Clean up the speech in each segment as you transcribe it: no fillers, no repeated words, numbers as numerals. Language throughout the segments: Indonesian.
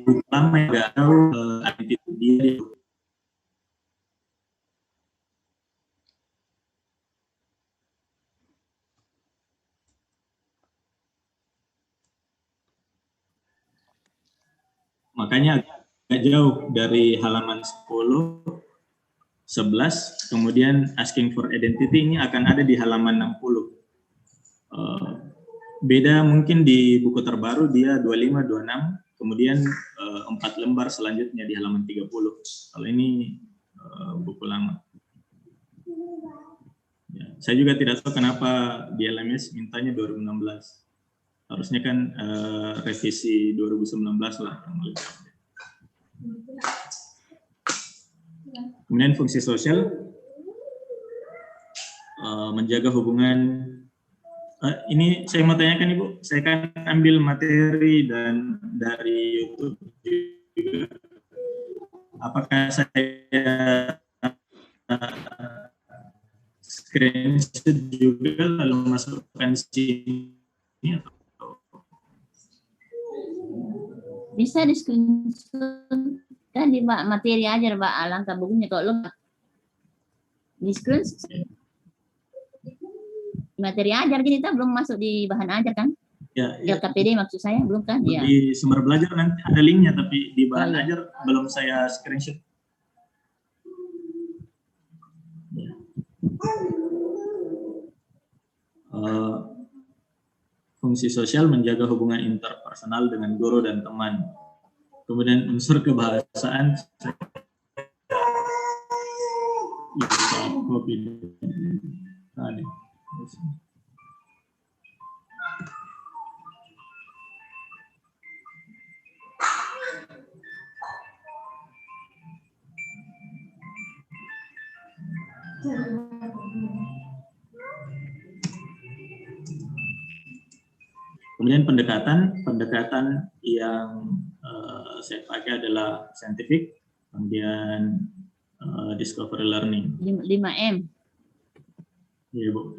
buku lama yang nggak tahu identitas dia. Makanya agak jauh dari halaman 10, 11, kemudian asking for identity ini akan ada di halaman 60. Beda mungkin di buku terbaru dia 25, 26, kemudian 4 lembar selanjutnya di halaman 30. Kalau ini buku lama. Ya, saya juga tidak tahu kenapa di LMS mintanya 2016. Harusnya kan revisi 2019 lah. Kemudian fungsi sosial, menjaga hubungan. Ini saya mau tanyakan Ibu, saya kan ambil materi dan dari YouTube juga. Apakah saya screenshot juga lalu masukkan sini atau bisa di screenshot kan di materi aja Mbak, alangkah bukunya kalau lo di screenshot materi ajar jadi kita belum masuk di bahan ajar kan? Ya, LKPD maksud saya belum kan? Ya. Di sumber belajar nanti ada linknya tapi di bahan ajar belum saya screenshot. Ya. Fungsi sosial menjaga hubungan interpersonal dengan guru dan teman. Kemudian unsur kebahasaan. Kemudian pendekatan yang saya pakai adalah scientific, kemudian discovery learning. 5M. Ya, Bu.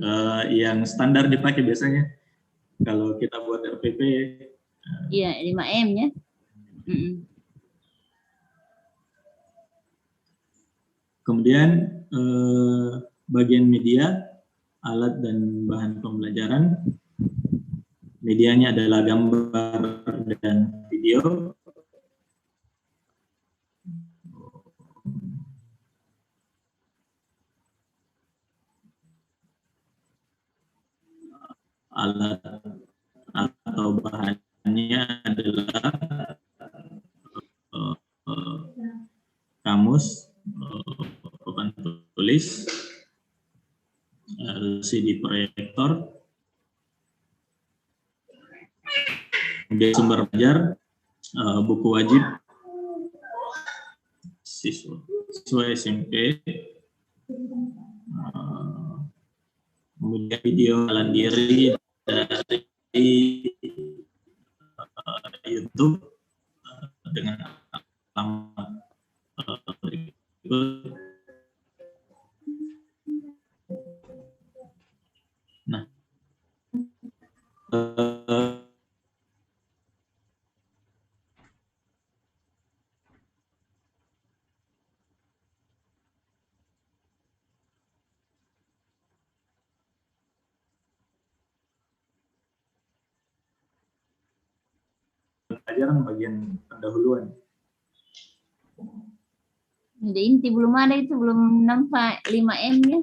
Yang standar dipakai biasanya kalau kita buat RPP. Iya, 5M ya. Kemudian bagian media, alat dan bahan pembelajaran. Medianya adalah gambar dan video. Alat atau bahannya adalah kamus, papan tulis, LCD proyektor, kemudian sumber belajar, buku wajib siswa SMP, kemudian video jalan diri dari YouTube dengan alamat berikut. Nah, pelajaran bagian pendahuluan. Jadi inti belum ada itu, belum nampak 5M-nya.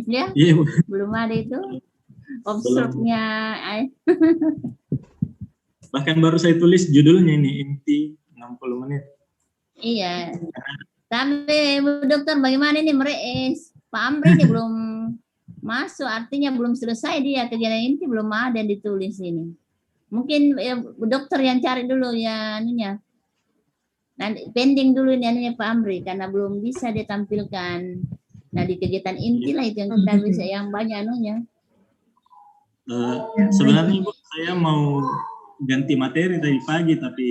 Ya? Iya, belum ada itu. Observe-nya. Bahkan baru saya tulis judulnya ini, inti 60 menit. Iya. Tapi Bu Dokter bagaimana ini mereis? Pak Amri ini belum masuk, artinya belum selesai dia kegiatan inti, belum ada yang ditulis ini. Mungkin ya, Bu Dokter yang cari dulu ya anunya. Nanti pending dulu ini anunya Pak Amri karena belum bisa ditampilkan. Nah di kegiatan inti lah itu yang kita bisa yang banyak anunya. Sebenarnya Bu, saya mau ganti materi tadi pagi tapi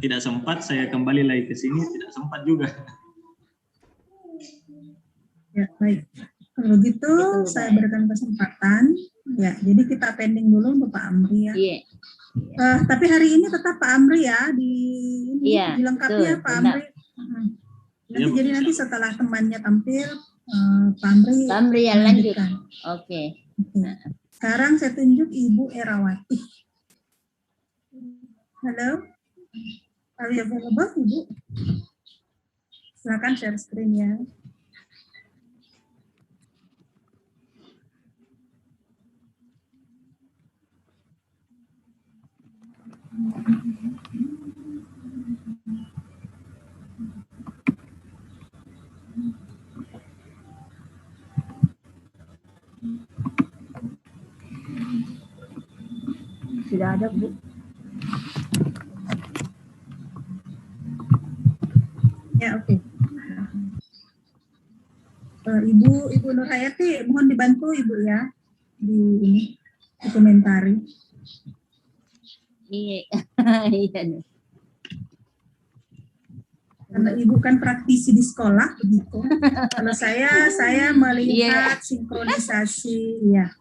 tidak sempat, saya kembali lagi ke sini tidak sempat juga. Ya baik, kalau gitu saya berikan kesempatan ya, jadi kita pending dulu untuk Pak Amri ya. Iya. Tapi hari ini tetap Pak Amri ya Iya, dilengkapi betul, ya Pak benar. Amri. Jadi nanti setelah temannya tampil, Pak Amri Pak Amri yang lanjut. melanjutkan. Oke. Sekarang saya tunjuk Ibu Erawati. Halo, are you available Ibu? Silakan share screen ya. Sudah ada, Bu. Ya, oke. Ibu Nur Hayati, mohon dibantu Ibu ya di komentari. Iya. Iya. Karena Ibu kan praktisi di sekolah begitu. Kalau saya melihat sinkronisasi ya.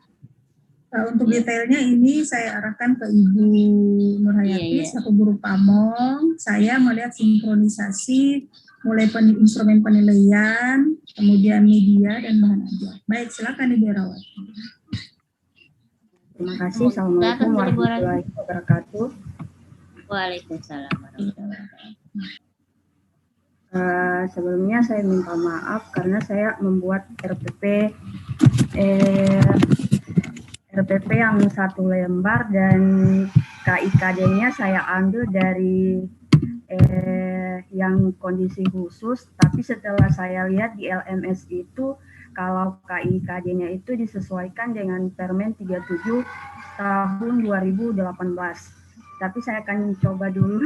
Untuk detailnya ini saya arahkan ke Ibu Nur Hayati selaku guru pamong. Saya melihat sinkronisasi mulai instrumen penilaian, kemudian media dan bahan ajar. Baik, silakan Ibu Erawati. Terima kasih. Assalamualaikum warahmatullahi wabarakatuh. Waalaikumsalam warahmatullahi wabarakatuh. Sebelumnya saya minta maaf karena saya membuat RPP yang 1 lembar dan KIKD-nya saya ambil dari yang kondisi khusus, tapi setelah saya lihat di LMS itu kalau KIKD-nya itu disesuaikan dengan Permen 37 tahun 2018. Tapi saya akan coba dulu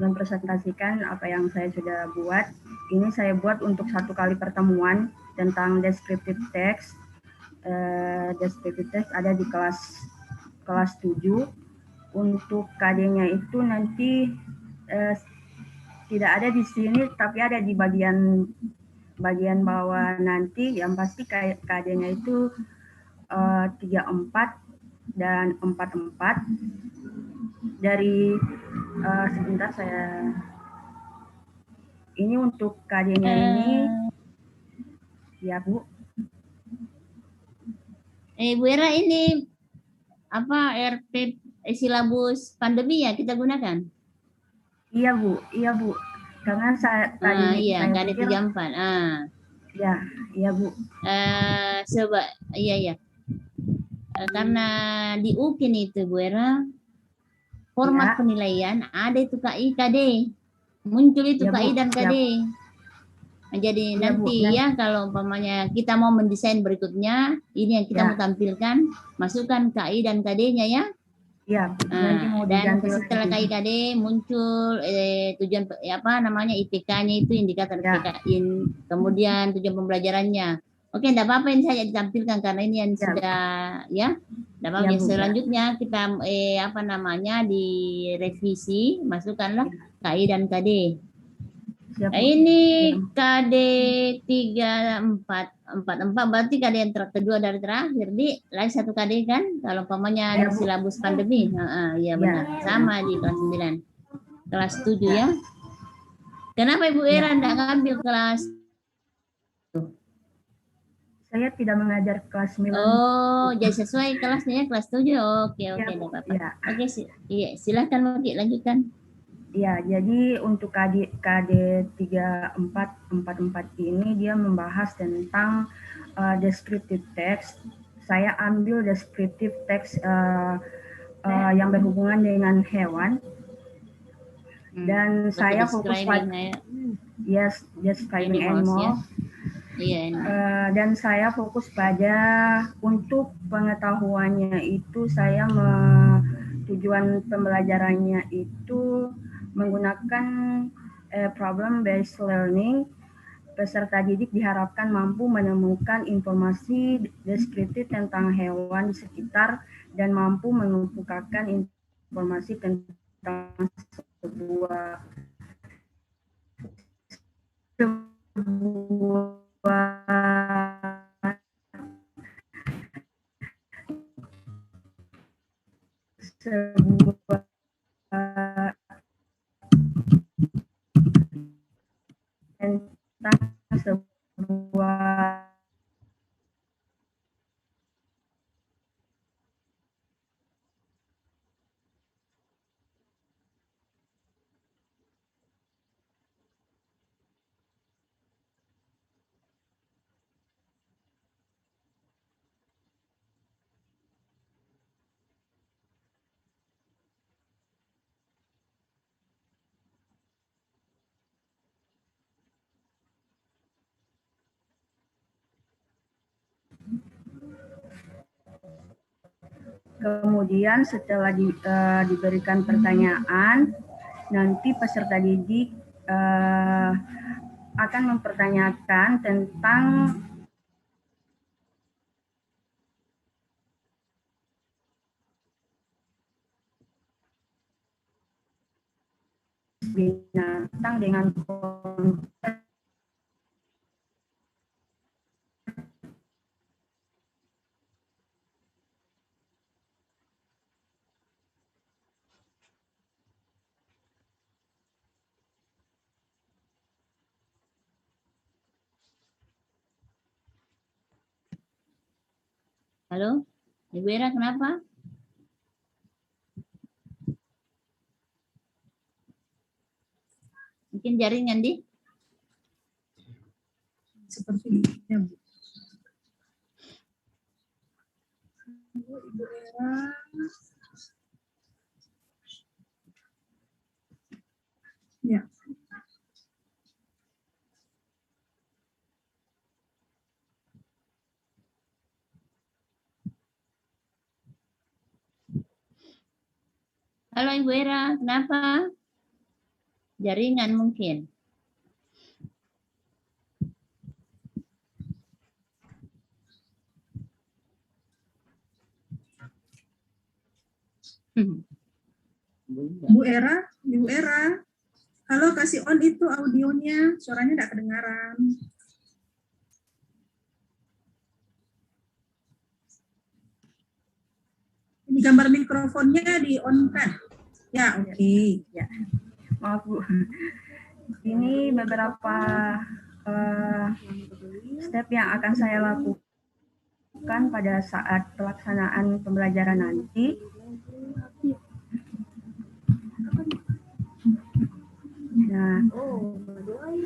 mempresentasikan apa yang saya sudah buat. Ini saya buat untuk 1 kali pertemuan tentang descriptive text. Descriptive text ada di kelas 7. Untuk KD-nya itu nanti tidak ada di sini, tapi ada di bagian bawah nanti. Yang pasti KD-nya itu 34 dan 44 dari sebentar saya ini untuk KD-nya ini ya Bu. Bu Era, ini apa silabus pandemi ya kita gunakan? Iya Bu. Karena saya tadi KD 34. Iya Bu. Coba iya. Karena di UKIN itu Bu Era, format penilaian ada itu KI KD. Muncul itu KI dan KD. Nah, jadi nanti ya kalau umpamanya kita mau mendesain berikutnya, ini yang kita mau tampilkan, masukkan KI dan KD-nya ya. Iya. Dan setelah KI KD muncul tujuan IPK-nya itu indikator IPK, kemudian tujuan pembelajarannya. Oke, enggak apa-apa ini saya ditampilkan karena ini yang sudah ya. Enggak apa-apa. Selanjutnya kita direvisi, masukkanlah KI dan KD. Ini KD 3444 berarti KD yang kedua dari terakhir di lain 1 KD kan kalau umpamanya di silabus pandemi. Iya benar. Sama di kelas 9. Kelas 7 ya. Kenapa Ibu Era enggak ngambil kelas? Saya tidak mengajar kelas 9. Oh, jadi sesuai kelasnya ya, kelas 7. Oke, enggak apa-apa. Oke, silakan Maki lanjutkan. Ya, jadi untuk KD 3444 ini dia membahas tentang descriptive text. Saya ambil descriptive text yang berhubungan dengan hewan. Dan saya fokus pada describing animals. Dan saya fokus pada untuk pengetahuannya itu saya tujuan pembelajarannya itu menggunakan problem based learning. Peserta didik diharapkan mampu menemukan informasi deskriptif tentang hewan di sekitar dan mampu mengemukakan informasi tentang sebuah Kemudian setelah diberikan pertanyaan, nanti peserta didik akan mempertanyakan tentang binatang dengan konsep Halo, Ibu Era kenapa? Mungkin jaringan di? Seperti ini, ya, Bu. Ibu Era. Ya. Halo Ibu Era, kenapa? Jaringan mungkin. Bu Era, Ibu Era. Halo, kasih on itu audionya, suaranya tidak kedengaran. Ini gambar mikrofonnya di on kan? Ya, oke. ya. Maaf Bu, ini beberapa step yang akan saya lakukan pada saat pelaksanaan pembelajaran nanti. Nah,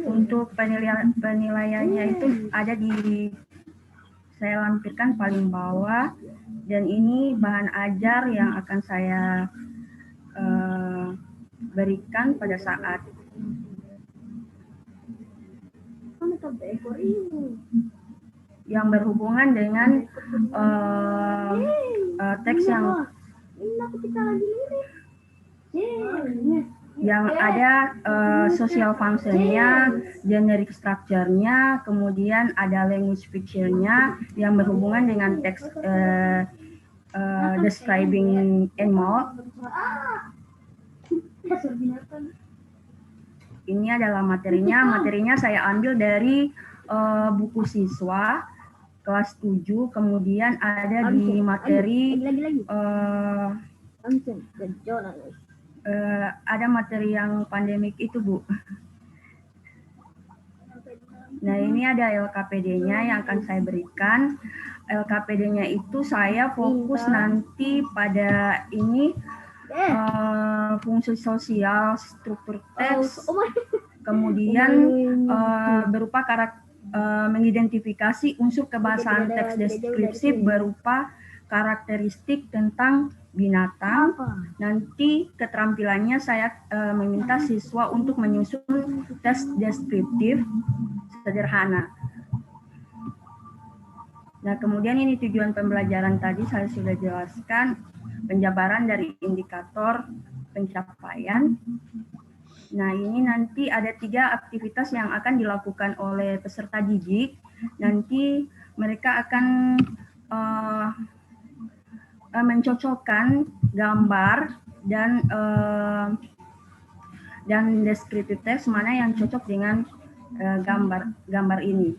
untuk penilaiannya itu ada di, saya lampirkan paling bawah, dan ini bahan ajar yang akan saya berikan pada saat yang berhubungan dengan teks yang ada social function-nya, generic structure-nya, kemudian ada language picture-nya yang berhubungan dengan teks describing animal. Ini adalah materinya. Materinya saya ambil dari buku siswa kelas 7, kemudian ada di materi ada materi yang pandemik itu, Bu. Nah, ini ada LKPD-nya yang akan saya berikan. LKPD-nya itu saya fokus nanti pada ini fungsi sosial, struktur teks, kemudian berupa mengidentifikasi unsur kebahasaan teks deskripsi berupa karakteristik tentang binatang. Nanti keterampilannya saya meminta siswa untuk menyusun tes deskriptif sederhana. Nah, kemudian ini tujuan pembelajaran tadi saya sudah jelaskan, penjabaran dari indikator pencapaian. Nah, ini nanti ada 3 aktivitas yang akan dilakukan oleh peserta didik. Nanti mereka akan mencocokkan gambar dan deskriptif teks mana yang cocok dengan gambar ini.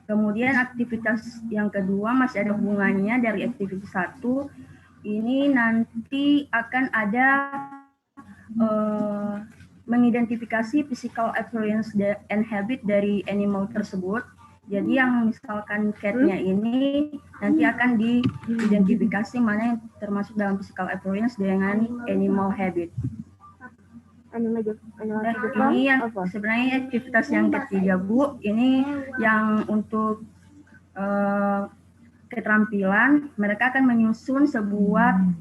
Kemudian aktivitas yang kedua masih ada hubungannya dari aktivitas 1. Ini nanti akan ada mengidentifikasi physical appearance and habit dari animal tersebut. Jadi yang misalkan cat-nya ini nanti akan diidentifikasi mana yang termasuk dalam physical appearance dengan animal habit. Ini yang sebenarnya aktivitas yang ketiga, Bu. Ini yang untuk keterampilan, mereka akan menyusun sebuah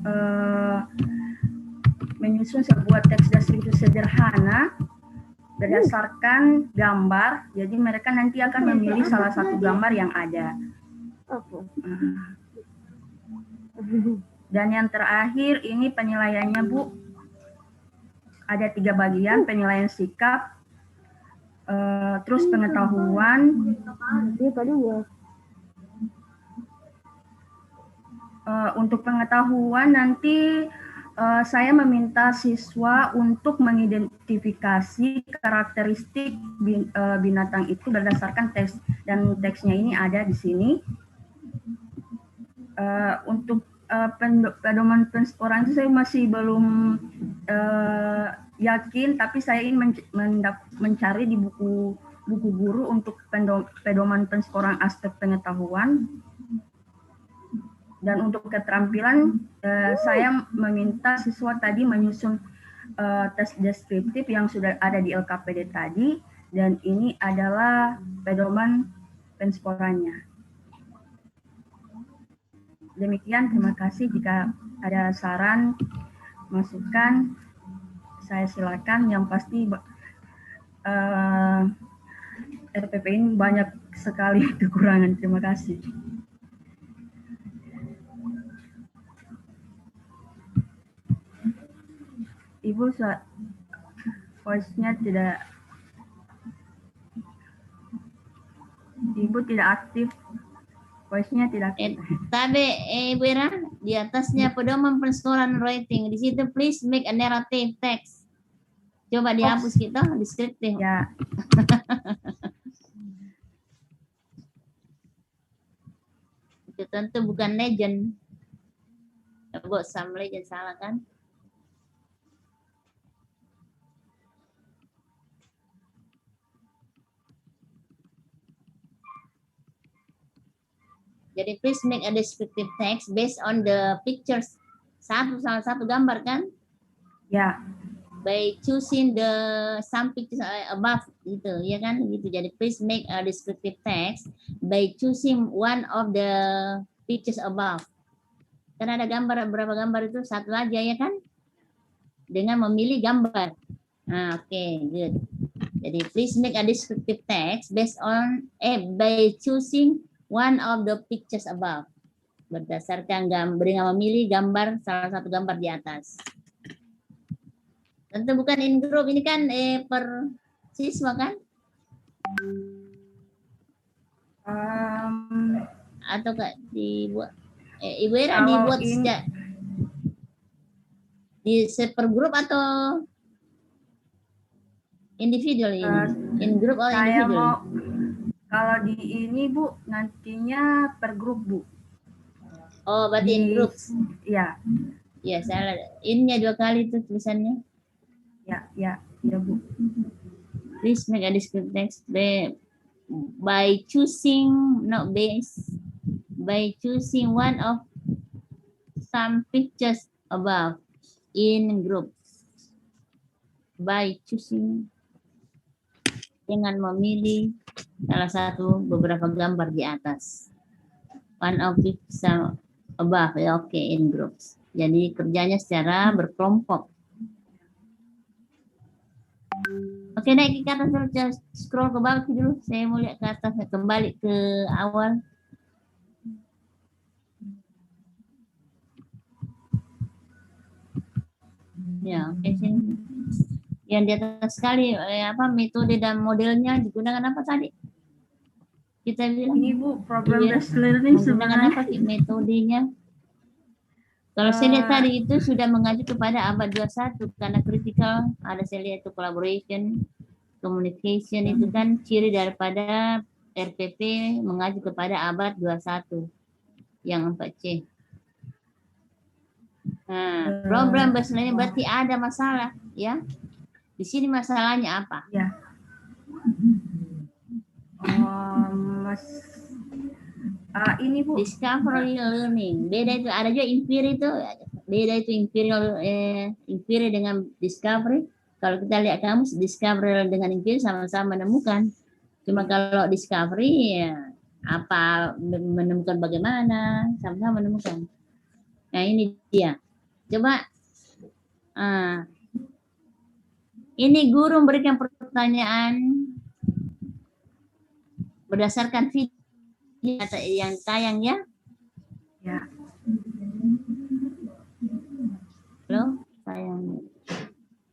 teks deskripsi sederhana berdasarkan gambar. Jadi mereka nanti akan memilih salah satu gambar yang ada. Dan yang terakhir ini penilaiannya Bu, ada 3 bagian, penilaian sikap, terus pengetahuan, untuk pengetahuan nanti saya meminta siswa untuk mengidentifikasi karakteristik binatang itu berdasarkan teks, dan teksnya ini ada di sini. Untuk pedoman pensporan itu saya masih belum yakin, tapi saya ingin mencari di buku guru untuk pedoman pensporan aspek pengetahuan. Dan untuk keterampilan, saya meminta siswa tadi menyusun tes deskriptif yang sudah ada di LKPD tadi, dan ini adalah pedoman pensporannya. Demikian, terima kasih. Jika ada saran, masukan, saya silakan. Yang pasti RPP ini banyak sekali kekurangan. Terima kasih. Ibu, voice-nya tidak, Ibu tidak aktif, voice-nya tidak aktif. Tapi Ibu Ira, di atasnya pedoman penskoran writing, di situ please make a narrative text. Coba dihapus kita, deskriptif. Ya. Itu tentu bukan legend. Buat some legend salah kan? Jadi please make a descriptive text based on the pictures. Salah satu gambar kan? Ya. By choosing the some pictures above gitu, ya kan? Gitu. Jadi please make a descriptive text by choosing one of the pictures above. Kan ada gambar, berapa gambar itu? Satu aja ya kan? Dengan memilih gambar. Nah, oke, good. Jadi please make a descriptive text based on by choosing one of the pictures above. Berdasarkan dengan memilih gambar, salah satu gambar di atas. Tentu bukan in group, ini kan per siswa kan? Atau dibuat Ibu Ira dibuat sejak di per grup atau individual ini? In group atau individual? Kalau di ini Bu, nantinya per grup Bu. Oh, berarti in group. Ya. Ya, salah. Innya 2 kali itu tulisannya. Ya Bu. Please make a descriptive text by choosing, not based, by choosing one of some pictures above in group. By choosing, dengan memilih salah satu beberapa gambar di atas. One of pictures above, ya oke, in groups. Jadi kerjanya secara berkelompok. Oke, naik ke atas, scroll ke bawah dulu. Saya mau lihat ke atas, kembali ke awal. Ya, oke sini. Yang di atas sekali, metode dan modelnya digunakan apa tadi? Kita bilang. Ini Bu, problem based learning sebenarnya apa metodenya? Kalau saya lihat tadi itu sudah mengacu kepada abad 21 karena critical, ada saya lihat itu collaboration, communication itu kan ciri daripada RPP mengacu kepada abad 21 yang 4C. Nah, problem bahasanya berarti ada masalah, ya. Di sini masalahnya apa? Ya. Ini Bu, discovery learning. Beda itu, ada juga inquiry itu. Beda itu inquiry dengan discovery. Kalau kita lihat kamus, discovery dengan inquiry sama-sama menemukan. Cuma kalau discovery ya apa menemukan bagaimana, sama-sama menemukan. Nah, ini dia. Coba ini guru memberikan pertanyaan berdasarkan video yang tayang ya. Ya.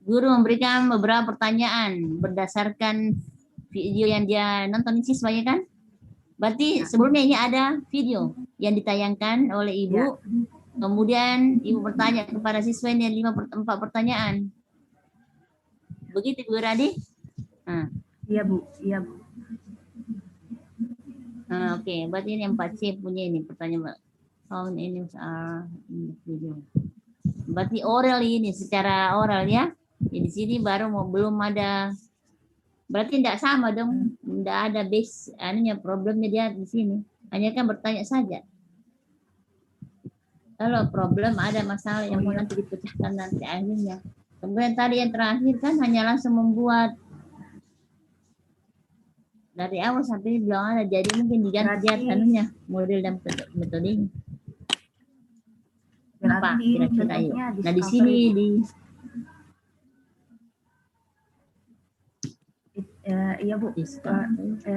Guru memberikan beberapa pertanyaan berdasarkan video yang dia nonton siswanya kan? Berarti sebelumnya ini ada video yang ditayangkan oleh ibu. Kemudian ibu bertanya kepada siswa ini 4 pertanyaan. Begitu Bu Radi? Iya Bu, iya Bu. Oke, berarti ini yang 4C punya ini pertanyaan. Oh ini video. Berarti oral ini secara oral ya. Di sini baru belum ada. Berarti tidak sama dong, tidak ada base, anunya problemnya dia di sini. Hanya kan bertanya saja. Kalau problem ada masalah yang mau nanti dipecahkan nanti akhirnya. Kemudian tadi yang terakhir kan hanya langsung membuat dari awal sampai bilang ada, jadi mungkin diganti anunya model dan metodenya. Apa kira-kira ayo. Nah di sini iya Bu,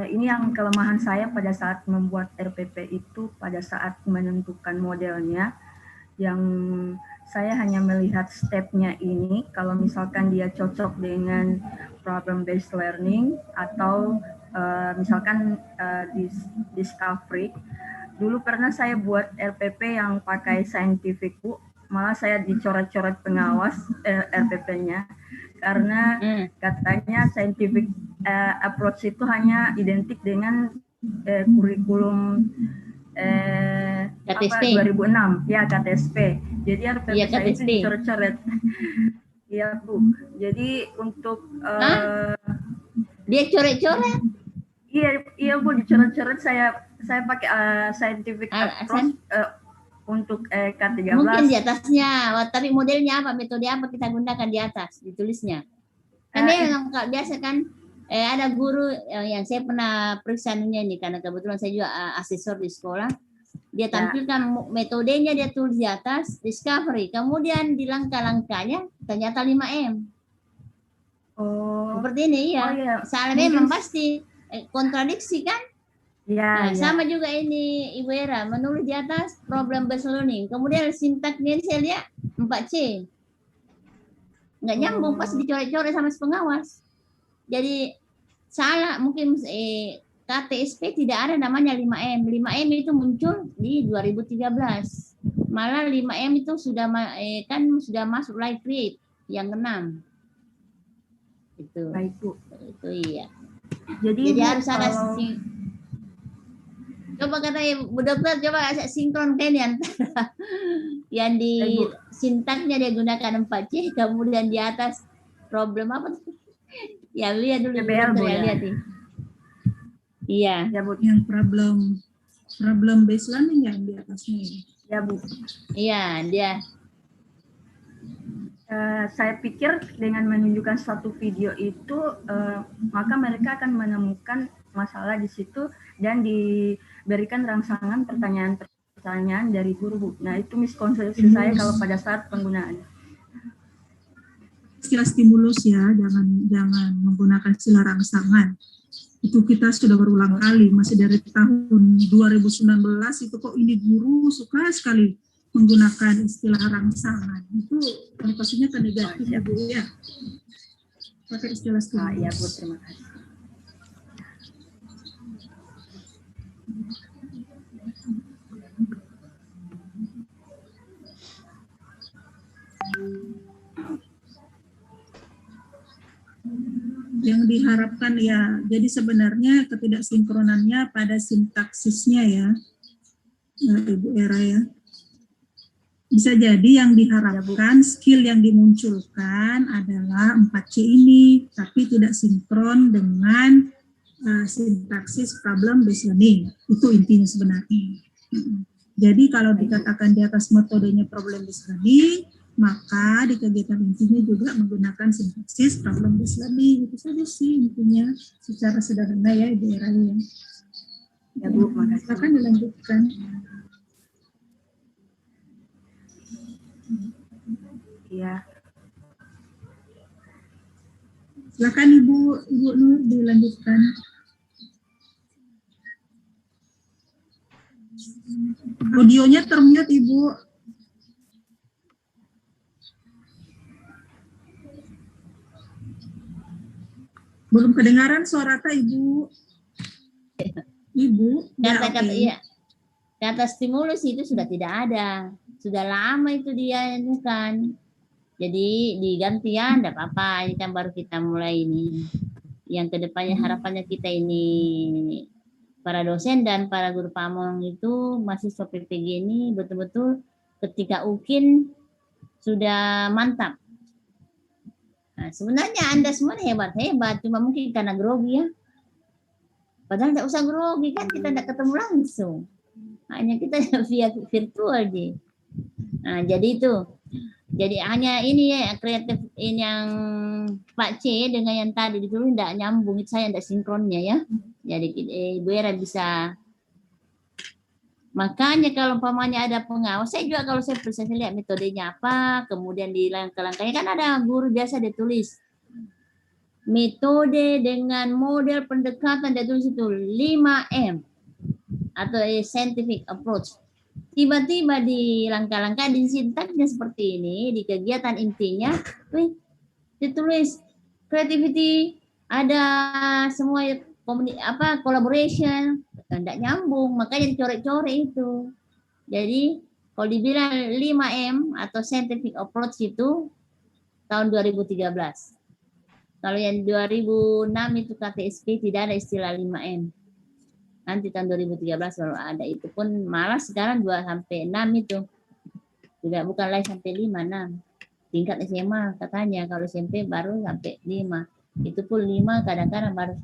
ini yang kelemahan saya pada saat membuat RPP itu, pada saat menentukan modelnya, yang saya hanya melihat stepnya ini, kalau misalkan dia cocok dengan problem based learning atau misalkan discovery. Dulu pernah saya buat RPP yang pakai scientific Bu, malah saya dicoret-coret pengawas RPP-nya. Karena katanya scientific approach itu hanya identik dengan kurikulum KTSP. 2006 ya KTSP. Jadi RPP ya, saya itu dicoret-coret. Iya Bu. Jadi untuk dia coret-coret. Iya Bu, dicoret-coret. Saya pakai scientific approach untuk K13. Mungkin di atasnya, tapi modelnya apa, metode apa kita gunakan di atas, ditulisnya. Kan dia yang biasa kan, ada guru yang saya pernah periksa ini, karena kebetulan saya juga asesor di sekolah. Dia tampilkan metodenya, dia tulis di atas, discovery. Kemudian di langkah-langkahnya, ternyata 5M. Seperti ini, ya. Salah memang pasti, kontradiksi kan? Ya, sama juga ini Ibu Era menulis di atas problem based learning. Kemudian sintaknya saya lihat 4C. Nggak nyambung, pas dicoret-coret sama pengawas. Jadi salah, mungkin KTSP tidak ada namanya 5M. 5M itu muncul di 2013. Malah 5M itu sudah kan sudah masuk live create yang 6. Itu. Baik Bu. Itu iya. Jadi harus ada coba kata Bu Dokter, coba sinkron kan yang di sintaknya dia gunakan 4C, kemudian di atas problem apa tuh? Ya lihat dulu PBL, Bu, ya. Lihat nih. Iya. Ya Bu, yang problem based learning yang di atasnya. Ya Bu. Iya, dia. Saya pikir dengan menunjukkan suatu video itu, maka mereka akan menemukan masalah di situ dan diberikan rangsangan pertanyaan-pertanyaan dari guru Bu. Nah itu miskonsepsi saya kalau pada saat penggunaan. Istilah stimulus ya, jangan menggunakan istilah rangsangan. Itu kita sudah berulang kali, masih dari tahun 2019 itu kok ini guru suka sekali menggunakan istilah rangsangan. Itu konotasinya ke negatif ya Bu ya. Pakai istilah stimulus. Ya Bu, terima kasih. Yang diharapkan ya, jadi sebenarnya ketidaksinkronannya pada sintaksisnya ya, Ibu Era ya. Bisa jadi yang diharapkan skill yang dimunculkan adalah 4C ini, tapi tidak sinkron dengan sintaksis problem based learning. Itu intinya sebenarnya. Jadi kalau dikatakan di atas metodenya problem based learning, maka di kegiatan intinya juga menggunakan sintaksis problem based learning. Itu saja sih intinya secara sederhana ya Ibu Era ya. Ya Bu, makasih. Silakan dilanjutkan. Iya. Silakan Ibu Nur dilanjutkan. Audionya termute Ibu. Belum kedengaran suara Kak, Ibu. Ibu, ya, Kata-kata oke. iya, kata stimulus itu sudah tidak ada. Sudah lama itu dia itu kan. Jadi diganti ya, enggak apa-apa. Ini kan baru kita mulai ini. Yang kedepannya harapannya kita ini para dosen dan para guru pamong itu mahasiswa PPG ini betul-betul ketika UKIN sudah mantap. Nah, sebenarnya Anda semua hebat-hebat, cuma mungkin karena grogi ya. Padahal tidak usah grogi kan, kita tidak ketemu langsung. Hanya kita via virtual aja. Nah, jadi itu. Jadi hanya ini ya kreatif ini yang Pak C dengan yang tadi ditulis tidak nyambung, itu saya tidak sinkronnya ya. Jadi Ibu Era bisa. Makanya kalau umpamanya ada pengawas, saya juga kalau saya lihat metodenya apa, kemudian di langkah-langkahnya kan ada guru biasa ditulis metode dengan model pendekatan dia tulis itu 5M atau scientific approach. Tiba-tiba di langkah-langkah di sintaksnya seperti ini, di kegiatan intinya, ditulis creativity, ada semua collaboration, tidak nyambung, makanya dicoret-coret itu. Jadi kalau dibilang 5M atau scientific approach itu tahun 2013. Kalau yang 2006 itu KTSP tidak ada istilah 5M. Nanti tahun 2013 baru ada, itu pun malah sekarang 2 sampai 6 itu. Tidak, bukan lagi sampai 5, 6. Tingkat SMA katanya, kalau SMP baru sampai 5. Itu pun 5 kadang-kadang baru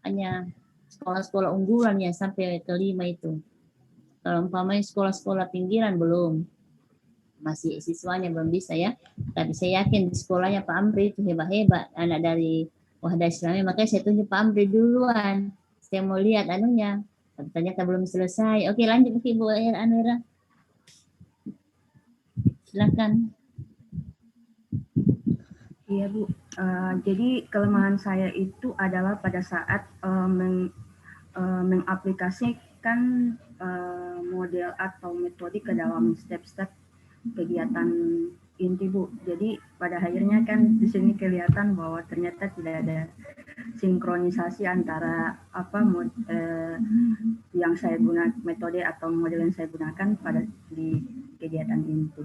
hanya sekolah-sekolah unggulan yang sampai ke 5 itu. Kalau umpamanya sekolah-sekolah pinggiran belum. Masih siswanya belum bisa ya. Tapi saya yakin di sekolahnya Pak Amri itu hebat-hebat. Anak dari Wahda Islami, makanya saya tunjuk Pak Amri duluan. Saya mau lihat anunya, tapi ternyata belum selesai. Oke, lanjut Ibu Anwira. Silakan. Iya Bu, jadi kelemahan saya itu adalah pada saat mengaplikasikan model atau metode ke dalam step-step kegiatan inti Bu. Jadi pada akhirnya kan di sini kelihatan bahwa ternyata tidak ada sinkronisasi antara yang saya gunakan, metode atau model yang saya gunakan pada di kegiatan inti.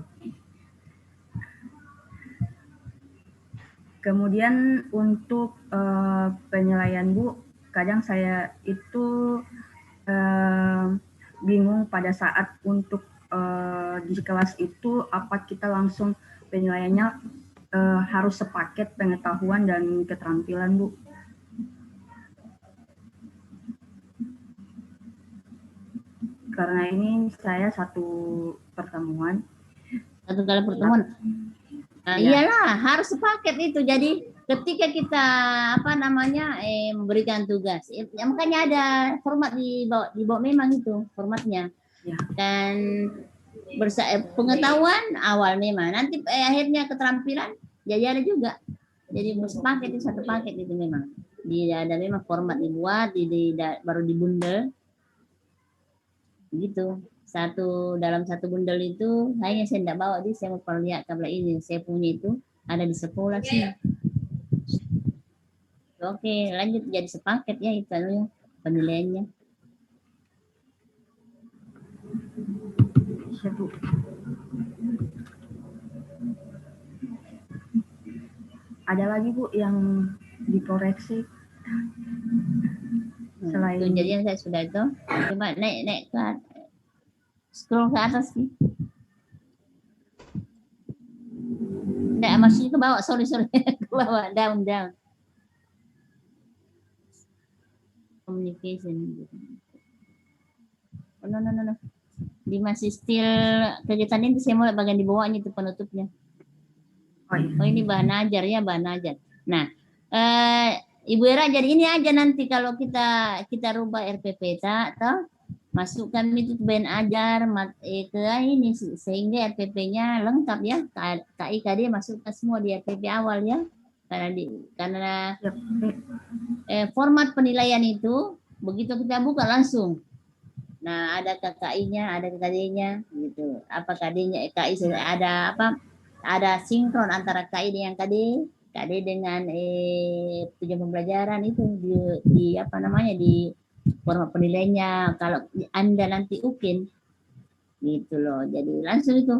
Kemudian untuk penilaian Bu, kadang saya itu bingung pada saat untuk di kelas itu apa kita langsung penilaiannya harus sepaket pengetahuan dan keterampilan Bu. Karena ini saya satu pertemuan. Satu kali pertemuan. Nah, iyalah harus sepaket itu. Jadi ketika kita memberikan tugas, ya, makanya ada format di bawah memang itu formatnya. Ya. Dan pengetahuan awal memang. Nanti akhirnya keterampilan jadi ada juga. Jadi sepaket itu satu paket itu memang. Ada memang format dibuat, baru dibundel. Gitu. Dalam satu bundel itu hanya saya tidak bawa saya mau perlihatkan ini saya punya itu ada di sekolah sih. Oke, lanjut jadi sepaket ya itu penilaiannya. Ada lagi Bu yang dikoreksi selain jadi saya sudah itu coba naik ke scroll ke atas sih. Nggak, maksudnya ke bawah, sorry ke bawah, down. Communication. Oh, no. Di masih still kegiatan ini saya mulai bagian di bawahnya itu penutupnya. Oh ini bahan ajar ya, bahan ajar. Nah, Ibu Era jadi ini aja nanti kalau kita rubah RPP atau masukkan itu bahan ajar ke ini sehingga RPP-nya lengkap ya. KIKD masukkan semua di RPP awal ya. Karena format penilaian itu begitu kita buka langsung. Nah, ada KKI-nya, ada KD-nya gitu. Apa KD-nya KI ada apa? Ada sinkron antara KI dengan KD. KD dengan tujuan pembelajaran itu di apa namanya di format penilaiannya. Kalau Anda nanti UKIN gitu loh. Jadi langsung itu.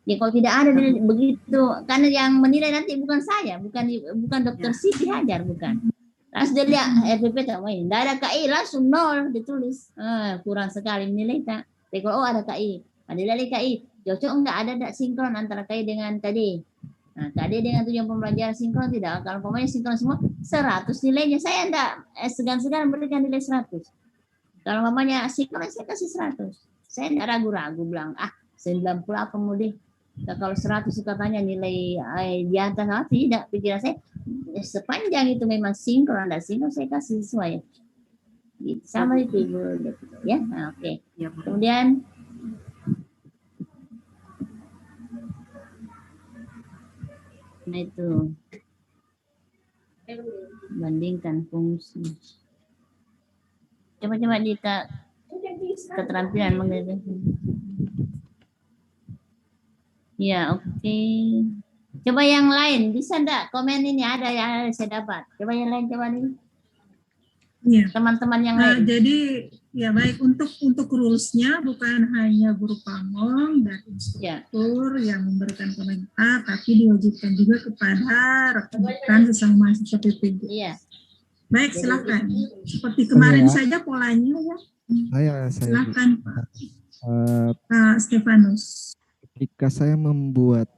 Ya kalau tidak ada begitu, karena yang menilai nanti bukan saya, bukan dokter Siti Hajar, bukan. Langsung dia lihat RPP tak main, tidak ada KI langsung 0 ditulis. Kurang sekali menilai tak. Tapi kalau ada KI, ada dari KI, cocok enggak ada tak sinkron antara KI dengan KD. Nah, KD dengan tujuan pembelajaran sinkron tidak. Kalau pemain sinkron semua 100 nilainya, saya enggak segan-segan memberikan nilai 100. Kalau mamanya sinkron saya kasih 100. Saya enggak ragu-ragu bilang 90 apa mau deh. Nah, kalau 100 katanya nilai di atas tidak, pikiran saya sepanjang itu memang sinkron, ada sinkron saya kasih sesuai. Gitu. Sama itu Ibu ya. Nah, oke. Ya, Kemudian nah itu bandingkan fungsi. Coba di keterampilan mengenai. Ya, oke. Coba yang lain, bisa enggak komen ini ada yang saya dapat. Coba yang lain, coba nih. Iya. Teman-teman yang lain. Jadi ya baik untuk rules-nya bukan hanya guru pamong dan instruktur yang memberikan komentar, tapi diwajibkan juga kepada rekan-rekan sesama mahasiswa PPG. Iya. Baik, silakan. Seperti kemarin saja polanya ya. Saya Silakan Pak Stefanus. ketika saya membuat,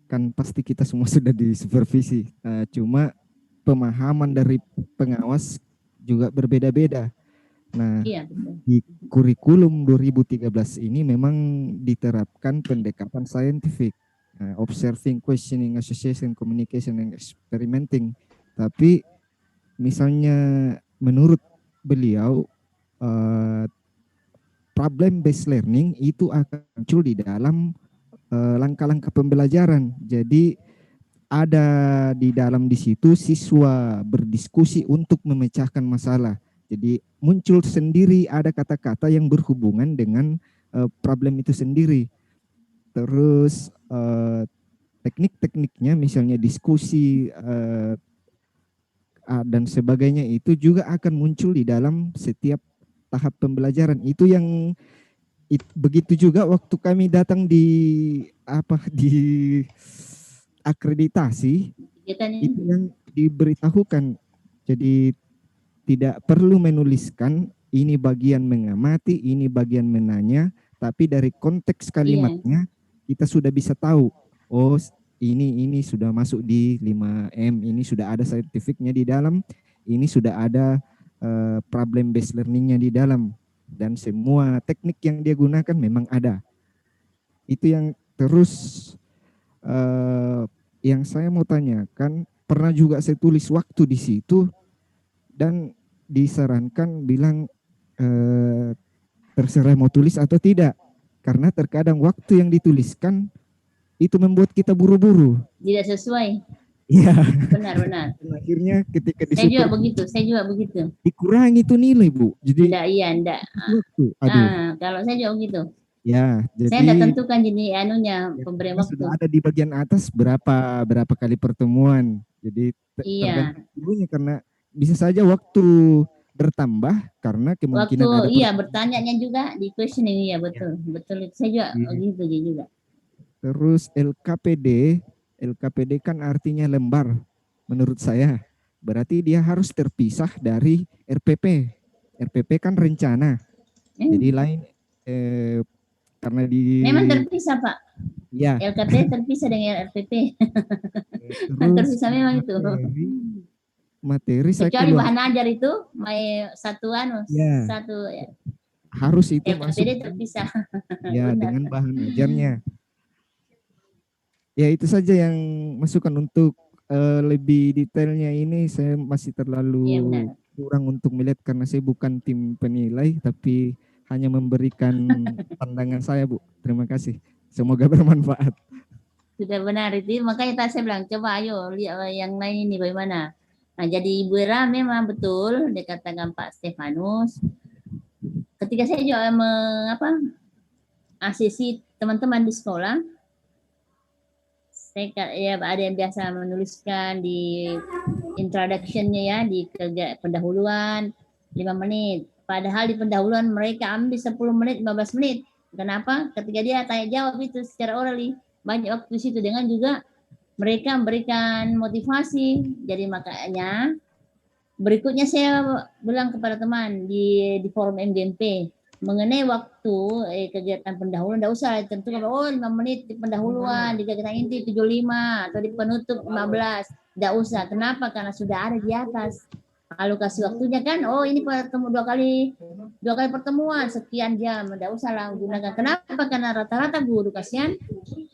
kan pasti kita semua sudah disupervisi, cuma pemahaman dari pengawas juga berbeda-beda. Nah, iya, betul. di kurikulum 2013 ini memang diterapkan pendekatan saintifik, observing, questioning, association, communication, and experimenting. Tapi misalnya menurut beliau problem based learning itu akan muncul di dalam langkah-langkah pembelajaran. Jadi ada di dalam di situ siswa berdiskusi untuk memecahkan masalah. Jadi muncul sendiri ada kata-kata yang berhubungan dengan problem itu sendiri. Terus teknik-tekniknya misalnya diskusi dan sebagainya itu juga akan muncul di dalam setiap tahap pembelajaran. Itu yang begitu juga waktu kami datang di akreditasi itu yang diberitahukan. Jadi tidak perlu menuliskan ini bagian mengamati, ini bagian menanya, tapi dari konteks kalimatnya kita sudah bisa tahu, oh ini sudah masuk di 5M, ini sudah ada saintifiknya di dalam, ini sudah ada problem based learningnya di dalam, dan semua teknik yang dia gunakan memang ada. Itu yang terus yang saya mau tanyakan, pernah juga saya tulis waktu di situ dan disarankan bilang terserah mau tulis atau tidak, karena terkadang waktu yang dituliskan itu membuat kita buru-buru. Tidak sesuai. Iya. Benar. Akhirnya ketika saya juga begitu. Dikurangi itu nilai, Bu. Jadi enggak. Kalau saya juga begitu. Ya, jadi saya tidak tentukan jadi pemberi waktu. Sudah ada di bagian atas berapa kali pertemuan. Jadi tergantung karena bisa saja waktu bertambah karena kemungkinan waktu ada bertanyanya juga di questioning, betul. Saya juga begitu juga. Terus LKPD kan artinya lembar menurut saya. Berarti dia harus terpisah dari RPP. RPP kan rencana. Jadi lain karena memang terpisah, Pak. Ya. LKPD terpisah dengan RPP. Terpisah memang itu. Materi saya kecuali bahan ajar itu satu harus itu LKPD masuk terpisah. Ya, dengan bahan ajarnya. Ya, itu saja yang masukan. Untuk lebih detailnya ini saya masih terlalu kurang untuk melihat karena saya bukan tim penilai, tapi hanya memberikan pandangan saya, Bu. Terima kasih. Semoga bermanfaat. Sudah benar itu, makanya tadi saya bilang coba ayo lihat yang lain ini bagaimana. Nah, jadi Ibu Era memang betul dikatakan Pak Stefanus. Ketika saya juga asisi teman-teman di sekolah, ya ada yang biasa menuliskan di introduction-nya ya, di pendahuluan 5 menit. Padahal di pendahuluan mereka ambil 10 menit, 15 menit. Kenapa? Ketika dia tanya jawab itu secara orally, banyak waktu di situ, dengan juga mereka memberikan motivasi. Jadi makanya berikutnya saya bilang kepada teman di forum MGMP mengenai waktu kegiatan pendahuluan, tidak usah tentukan 5 menit di pendahuluan, di kegiatan inti 75 atau di penutup 15. Tidak usah. Kenapa? Karena sudah ada di atas. Kalau kasih waktunya kan, ini pertemuan dua kali pertemuan sekian jam, tidak usah lah gunakan. Kenapa? Karena rata-rata guru kasihan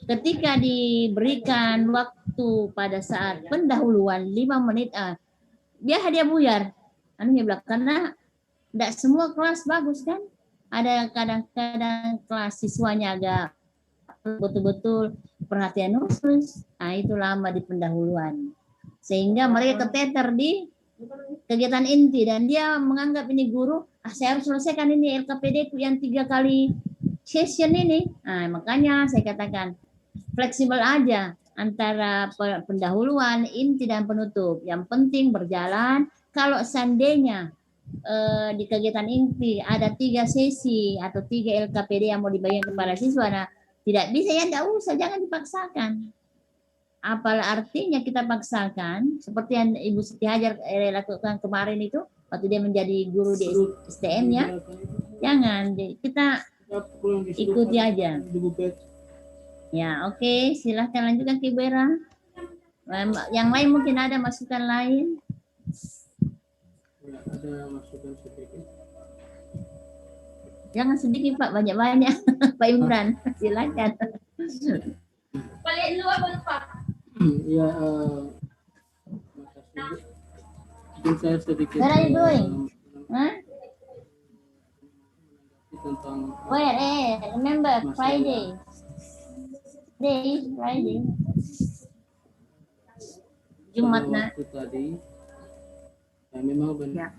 ketika diberikan waktu pada saat pendahuluan 5 menit, dia hadiah buyar. Bilang karena tidak semua kelas bagus kan. Ada kadang-kadang kelas siswanya agak betul-betul perhatian khusus. Itu lama di pendahuluan. Sehingga mereka keteter di kegiatan inti dan dia menganggap ini guru, saya harus selesaikan ini LKPD yang 3 kali session ini. Makanya saya katakan fleksibel aja antara pendahuluan, inti dan penutup. Yang penting berjalan. Kalau seandainya di kegiatan inti ada 3 sesi atau 3 LKPD yang mau dibagikan kepada siswa, tidak bisa ya, tidak usah, jangan dipaksakan. Apalah artinya kita paksakan, seperti yang Ibu Siti Hajar lakukan kemarin itu, waktu dia menjadi guru di STM-nya. Jangan, kita ikuti aja. Ya, oke. Silahkan lanjutkan ke Ibu Era. Yang lain mungkin ada masukan lain? Ada masukan sedikit. Jangan sedikit Pak, banyak-banyak. Pak Imran, silakan. Balik luar Pak. Ya, makasih. Mungkin saya sedikit Where are you going? tentang remember Friday. Friday. Jumat waktu tadi. Ya, memang benar.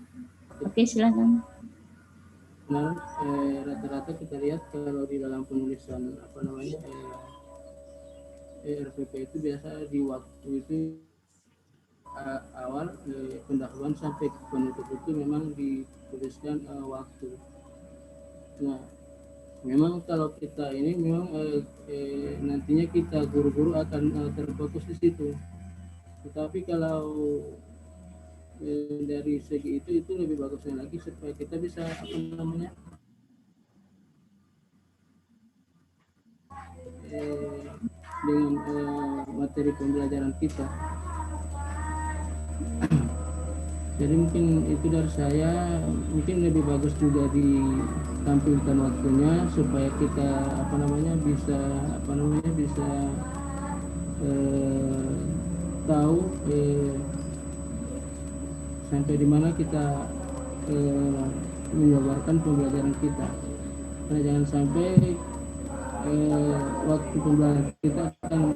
Oke, silakan. Benar, rata-rata kita lihat kalau di dalam penulisan RPP itu biasa di waktu itu awal pendahuluan sampai penutup itu memang dituliskan waktu. Nah, memang kalau kita ini memang nantinya kita guru-guru akan terfokus di situ. Tetapi kalau dari segi itu lebih bagusnya lagi supaya kita bisa dengan materi pembelajaran kita. Jadi mungkin itu dari saya, mungkin lebih bagus juga ditampilkan waktunya supaya kita bisa tahu sampai di mana kita menjabarkan pembelajaran kita. Nah, jangan sampai waktu pembelajaran kita akan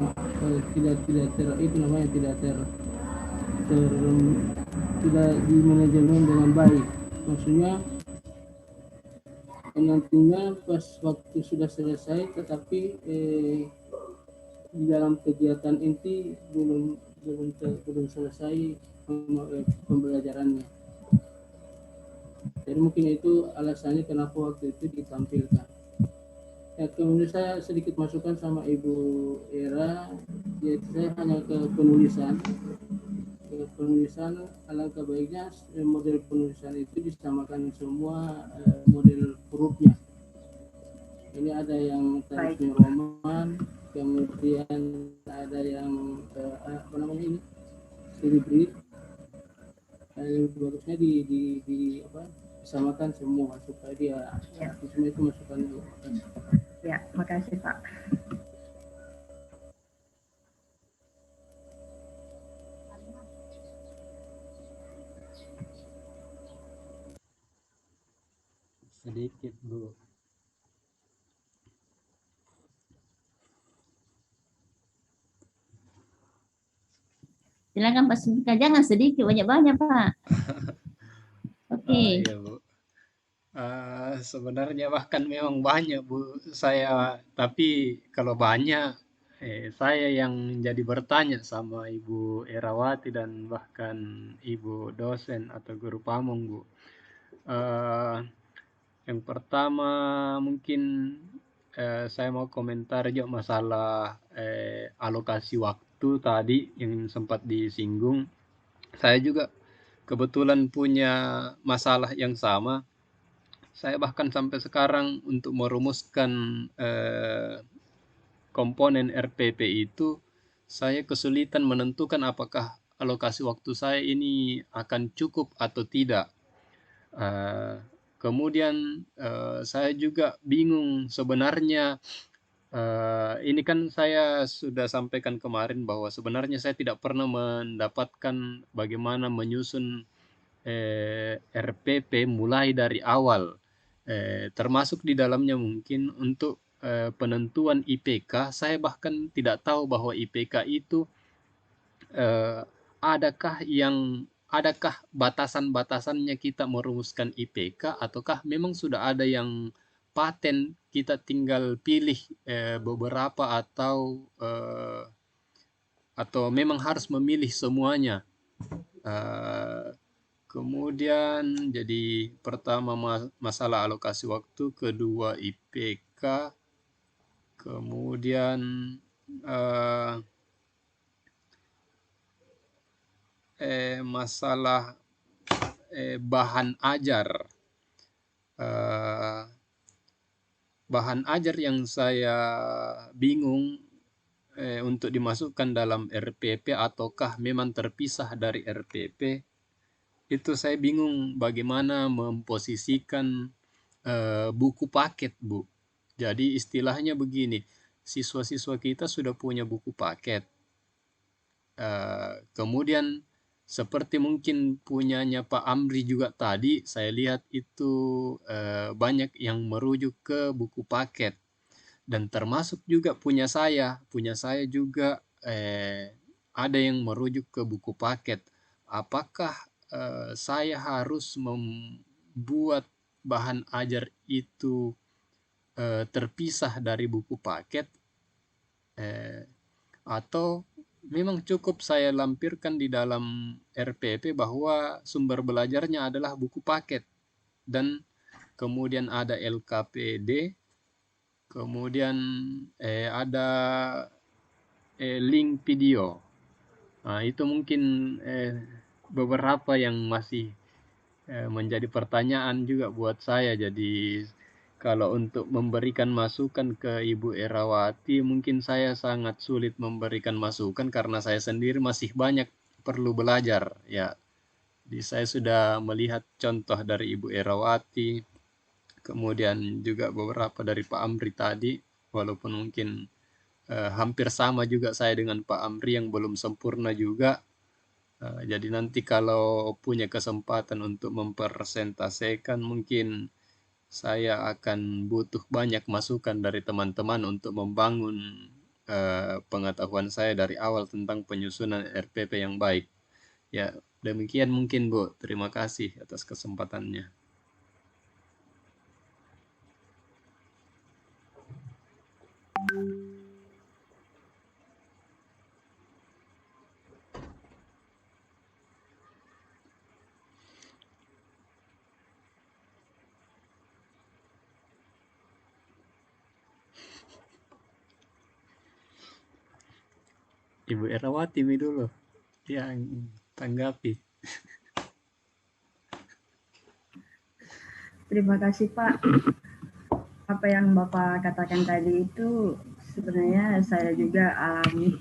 tidak dimanajemen dengan baik. Maksudnya nantinya pas waktu sudah selesai, tetapi di dalam kegiatan inti belum selesai pembelajarannya. Jadi mungkin itu alasannya kenapa waktu itu ditampilkan. Ya, kemudian saya sedikit masukan sama Ibu Era, yaitu saya hanya ke penulisan. Alangkah baiknya model penulisan itu disamakan semua model hurufnya. Ini ada yang Times New Roman, kemudian ada yang Silibrit. Bagusnya disamakan semua supaya dia semua itu masukan dulu. Ya, makasih Pak. Sedikit Bu. Silakan Pak Sumika, jangan sedikit, banyak-banyak Pak. Oke. Iya Bu. Sebenarnya bahkan memang banyak Bu saya, tapi kalau banyak saya yang jadi bertanya sama Ibu Erawati dan bahkan Ibu dosen atau guru pamong, Bu. Yang pertama mungkin saya mau komentar juga masalah alokasi waktu tadi yang sempat disinggung. Saya juga kebetulan punya masalah yang sama. Saya bahkan sampai sekarang untuk merumuskan komponen RPP itu, saya kesulitan menentukan apakah alokasi waktu saya ini akan cukup atau tidak. Kemudian saya juga bingung sebenarnya. Ini kan saya sudah sampaikan kemarin bahwa sebenarnya saya tidak pernah mendapatkan bagaimana menyusun RPP mulai dari awal, termasuk di dalamnya mungkin untuk penentuan IPK. Saya bahkan tidak tahu bahwa IPK itu adakah batasan-batasannya kita merumuskan IPK, ataukah memang sudah ada yang paten, kita tinggal pilih beberapa atau memang harus memilih semuanya. Kemudian jadi pertama masalah alokasi waktu, kedua IPK, kemudian masalah bahan ajar. Bahan ajar yang saya bingung untuk dimasukkan dalam RPP ataukah memang terpisah dari RPP. Itu saya bingung bagaimana memposisikan buku paket, Bu. Jadi istilahnya begini, siswa-siswa kita sudah punya buku paket. Kemudian seperti mungkin punyanya Pak Amri juga tadi, saya lihat itu banyak yang merujuk ke buku paket. Dan termasuk juga punya saya juga ada yang merujuk ke buku paket. Apakah saya harus membuat bahan ajar itu terpisah dari buku paket, atau memang cukup saya lampirkan di dalam RPP bahwa sumber belajarnya adalah buku paket, dan kemudian ada LKPD, kemudian ada link video. Nah, itu mungkin beberapa yang masih menjadi pertanyaan juga buat saya. Jadi kalau untuk memberikan masukan ke Ibu Erawati, mungkin saya sangat sulit memberikan masukan karena saya sendiri masih banyak perlu belajar. Ya, jadi saya sudah melihat contoh dari Ibu Erawati, kemudian juga beberapa dari Pak Amri tadi, walaupun mungkin hampir sama juga saya dengan Pak Amri yang belum sempurna juga. Jadi nanti kalau punya kesempatan untuk mempresentasikan, mungkin saya akan butuh banyak masukan dari teman-teman untuk membangun pengetahuan saya dari awal tentang penyusunan RPP yang baik. Ya, demikian mungkin, Bu. Terima kasih atas kesempatannya. Ibu Erawati dulu yang tanggapi. Terima kasih, Pak. Apa yang Bapak katakan tadi itu sebenarnya saya juga alami.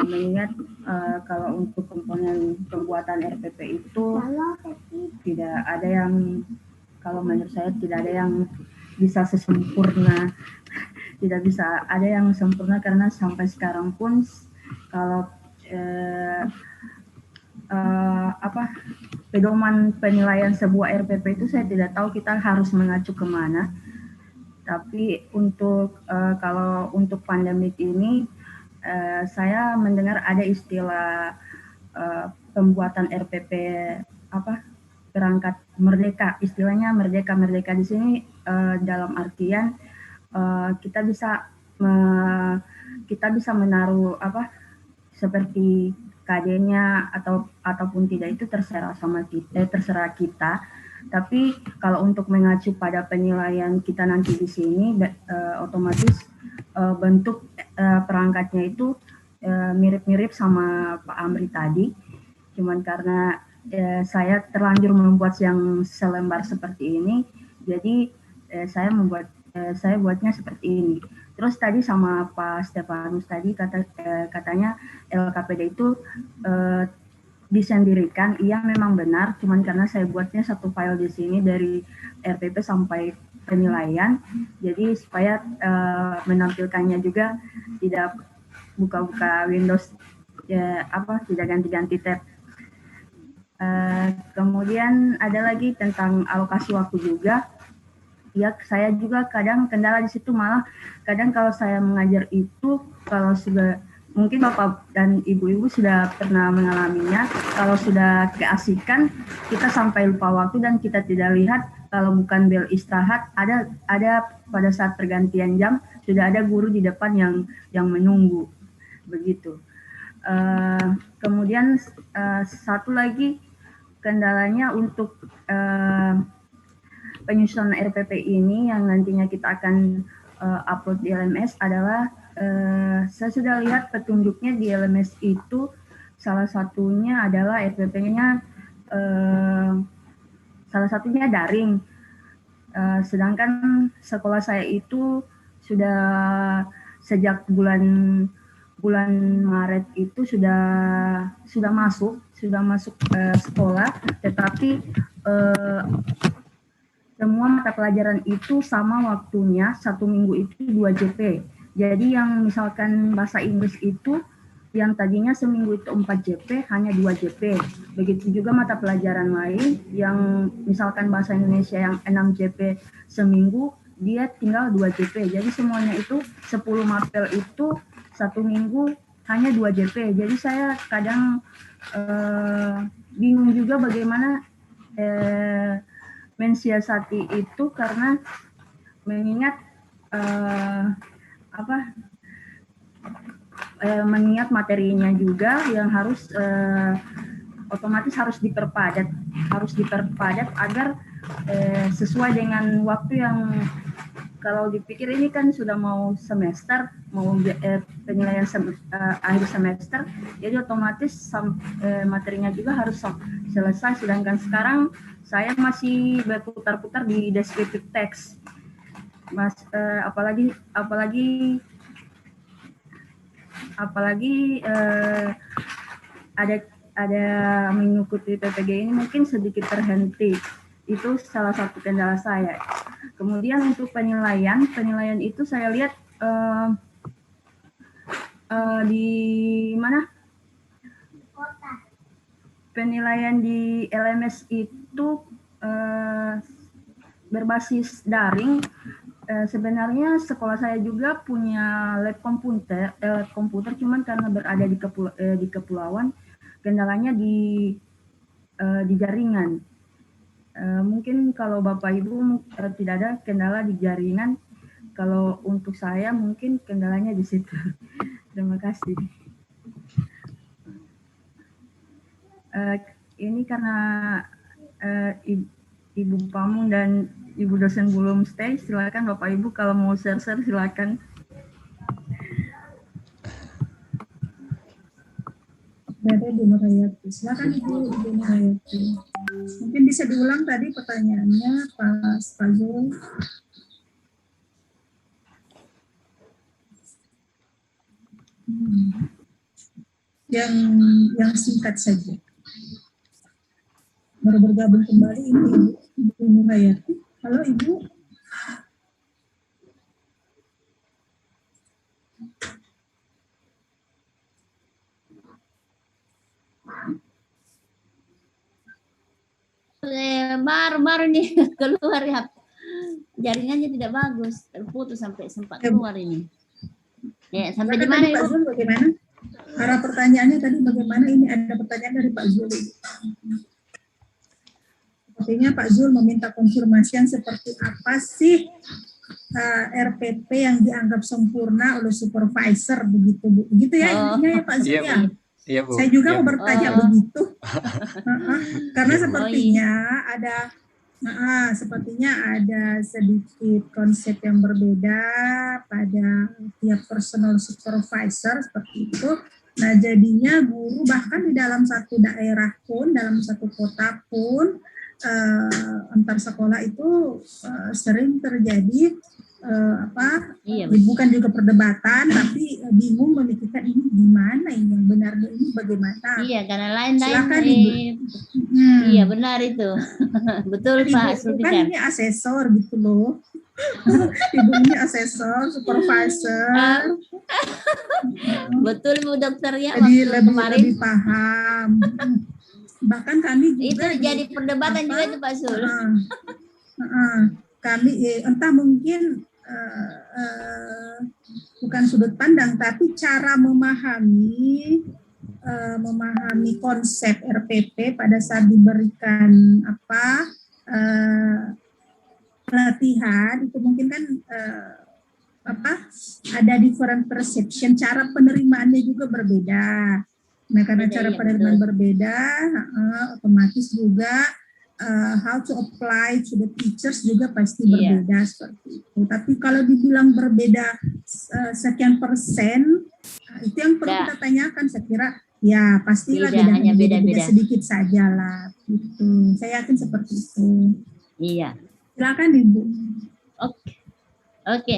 Mengingat kalau untuk komponen pembuatan RPP itu tidak ada yang, kalau menurut saya tidak ada yang bisa sesempurna, tidak bisa ada yang sempurna, karena sampai sekarang pun kalau pedoman penilaian sebuah RPP itu saya tidak tahu kita harus mengacu kemana. Tapi untuk kalau untuk pandemik ini saya mendengar ada istilah pembuatan RPP perangkat merdeka, istilahnya merdeka di sini dalam artian kita bisa kita bisa menaruh seperti KD-nya ataupun tidak, itu terserah terserah kita. Tapi kalau untuk mengacu pada penilaian kita nanti di sini, otomatis bentuk perangkatnya itu mirip-mirip sama Pak Amri tadi. Cuman karena saya terlanjur membuat yang selembar seperti ini, jadi saya buatnya seperti ini. Terus tadi sama Pak Stefanus tadi katanya LKPD itu disendirikan. Iya, memang benar, cuman karena saya buatnya satu file di sini dari RPP sampai penilaian, jadi supaya menampilkannya juga tidak buka-buka Windows, tidak ganti-ganti tab. Kemudian ada lagi tentang alokasi waktu juga. Ya, saya juga kadang kendala di situ, malah kadang kalau saya mengajar itu, kalau sudah, mungkin Bapak dan Ibu-Ibu sudah pernah mengalaminya, kalau sudah keasikan, kita sampai lupa waktu dan kita tidak lihat kalau bukan bel istirahat, ada pada saat pergantian jam, sudah ada guru di depan yang menunggu, begitu. Kemudian satu lagi kendalanya untuk penyusunan RPP ini yang nantinya kita akan upload di LMS adalah saya sudah lihat petunjuknya di LMS itu, salah satunya adalah RPP-nya salah satunya daring, sedangkan sekolah saya itu sudah sejak bulan Maret itu sudah masuk sekolah, tetapi semua mata pelajaran itu sama waktunya, 1 minggu itu 2 JP. Jadi yang misalkan bahasa Inggris itu yang tadinya seminggu itu 4 JP, hanya 2 JP. Begitu juga mata pelajaran lain yang misalkan bahasa Indonesia yang 6 JP seminggu, dia tinggal 2 JP. Jadi semuanya itu 10 mapel itu 1 minggu hanya 2 JP. Jadi saya kadang bingung juga bagaimana mensiasati itu, karena mengingat mengingat materinya juga yang harus otomatis harus diperpadat agar sesuai dengan waktu yang, kalau dipikir ini kan sudah mau semester, mau penilaian akhir semester, jadi otomatis materinya juga harus selesai, sedangkan sekarang saya masih berputar-putar di descriptive text. Apalagi ada mengikuti PPG ini mungkin sedikit terhenti. Itu salah satu kendala saya. Kemudian untuk penilaian itu saya lihat di mana? Penilaian di LMS itu berbasis daring. Sebenarnya sekolah saya juga punya lab komputer, cuman karena berada di kepulauan, kendalanya di jaringan. Mungkin kalau Bapak Ibu tidak ada kendala di jaringan, kalau untuk saya mungkin kendalanya di situ. Terima kasih. Ini karena Ibu Pamun dan Ibu dosen belum stay, silakan Bapak Ibu kalau mau share silakan. Ada Ibu Nurhayati. Silakan Ibu Nurhayati. Mungkin bisa diulang tadi pertanyaannya, Pak Fazul. Yang singkat saja. Baru bergabung kembali ini Ibu Nurhayati. Halo Ibu. Baru nih keluar ya, jaringannya tidak bagus, terputus sampai sempat keluar ini. Ya, sampai di mana Ibu? Pak Zul, bagaimana? Arah pertanyaannya tadi bagaimana? Ini ada pertanyaan dari Pak Zul. Sepertinya Pak Zul meminta konfirmasi yang seperti apa sih RPP yang dianggap sempurna oleh supervisor begitu Bu. Begitu ya intinya ya Pak Zul Iya, ya. Bu. Iya, Bu. Saya juga Iya, mau Bu. bertanya begitu. Karena Iya, Bu. sepertinya ada sedikit konsep yang berbeda pada tiap personal supervisor seperti itu. Nah, jadinya guru bahkan di dalam satu daerah pun, dalam satu kota pun, antar sekolah itu sering terjadi bukan juga perdebatan, tapi bingung memikirkan ini gimana, ini yang benarnya ini bagaimana. Iya, karena lain-lain. Silakan Ibu. Iya, benar itu. Betul Pak Ibu kan ini asesor gitu loh. Ibu ini asesor, supervisor. Betul Bu Dokter ya. Jadi lebih paham. Bahkan kami juga itu jadi perdebatan juga itu Pak Sul. Kami entah mungkin bukan sudut pandang, tapi cara memahami konsep RPP pada saat diberikan pelatihan itu mungkin kan ada different perception, cara penerimaannya juga berbeda. Nah, karena cara penerimaan berbeda, otomatis juga how to apply to the teachers juga pasti berbeda seperti itu. Tapi kalau dibilang berbeda sekian persen, itu yang perlu kita tanyakan. Saya kira ya pastilah beda sedikit saja lah. Gitu. Saya yakin seperti itu. Iya. Silakan Ibu. Oke.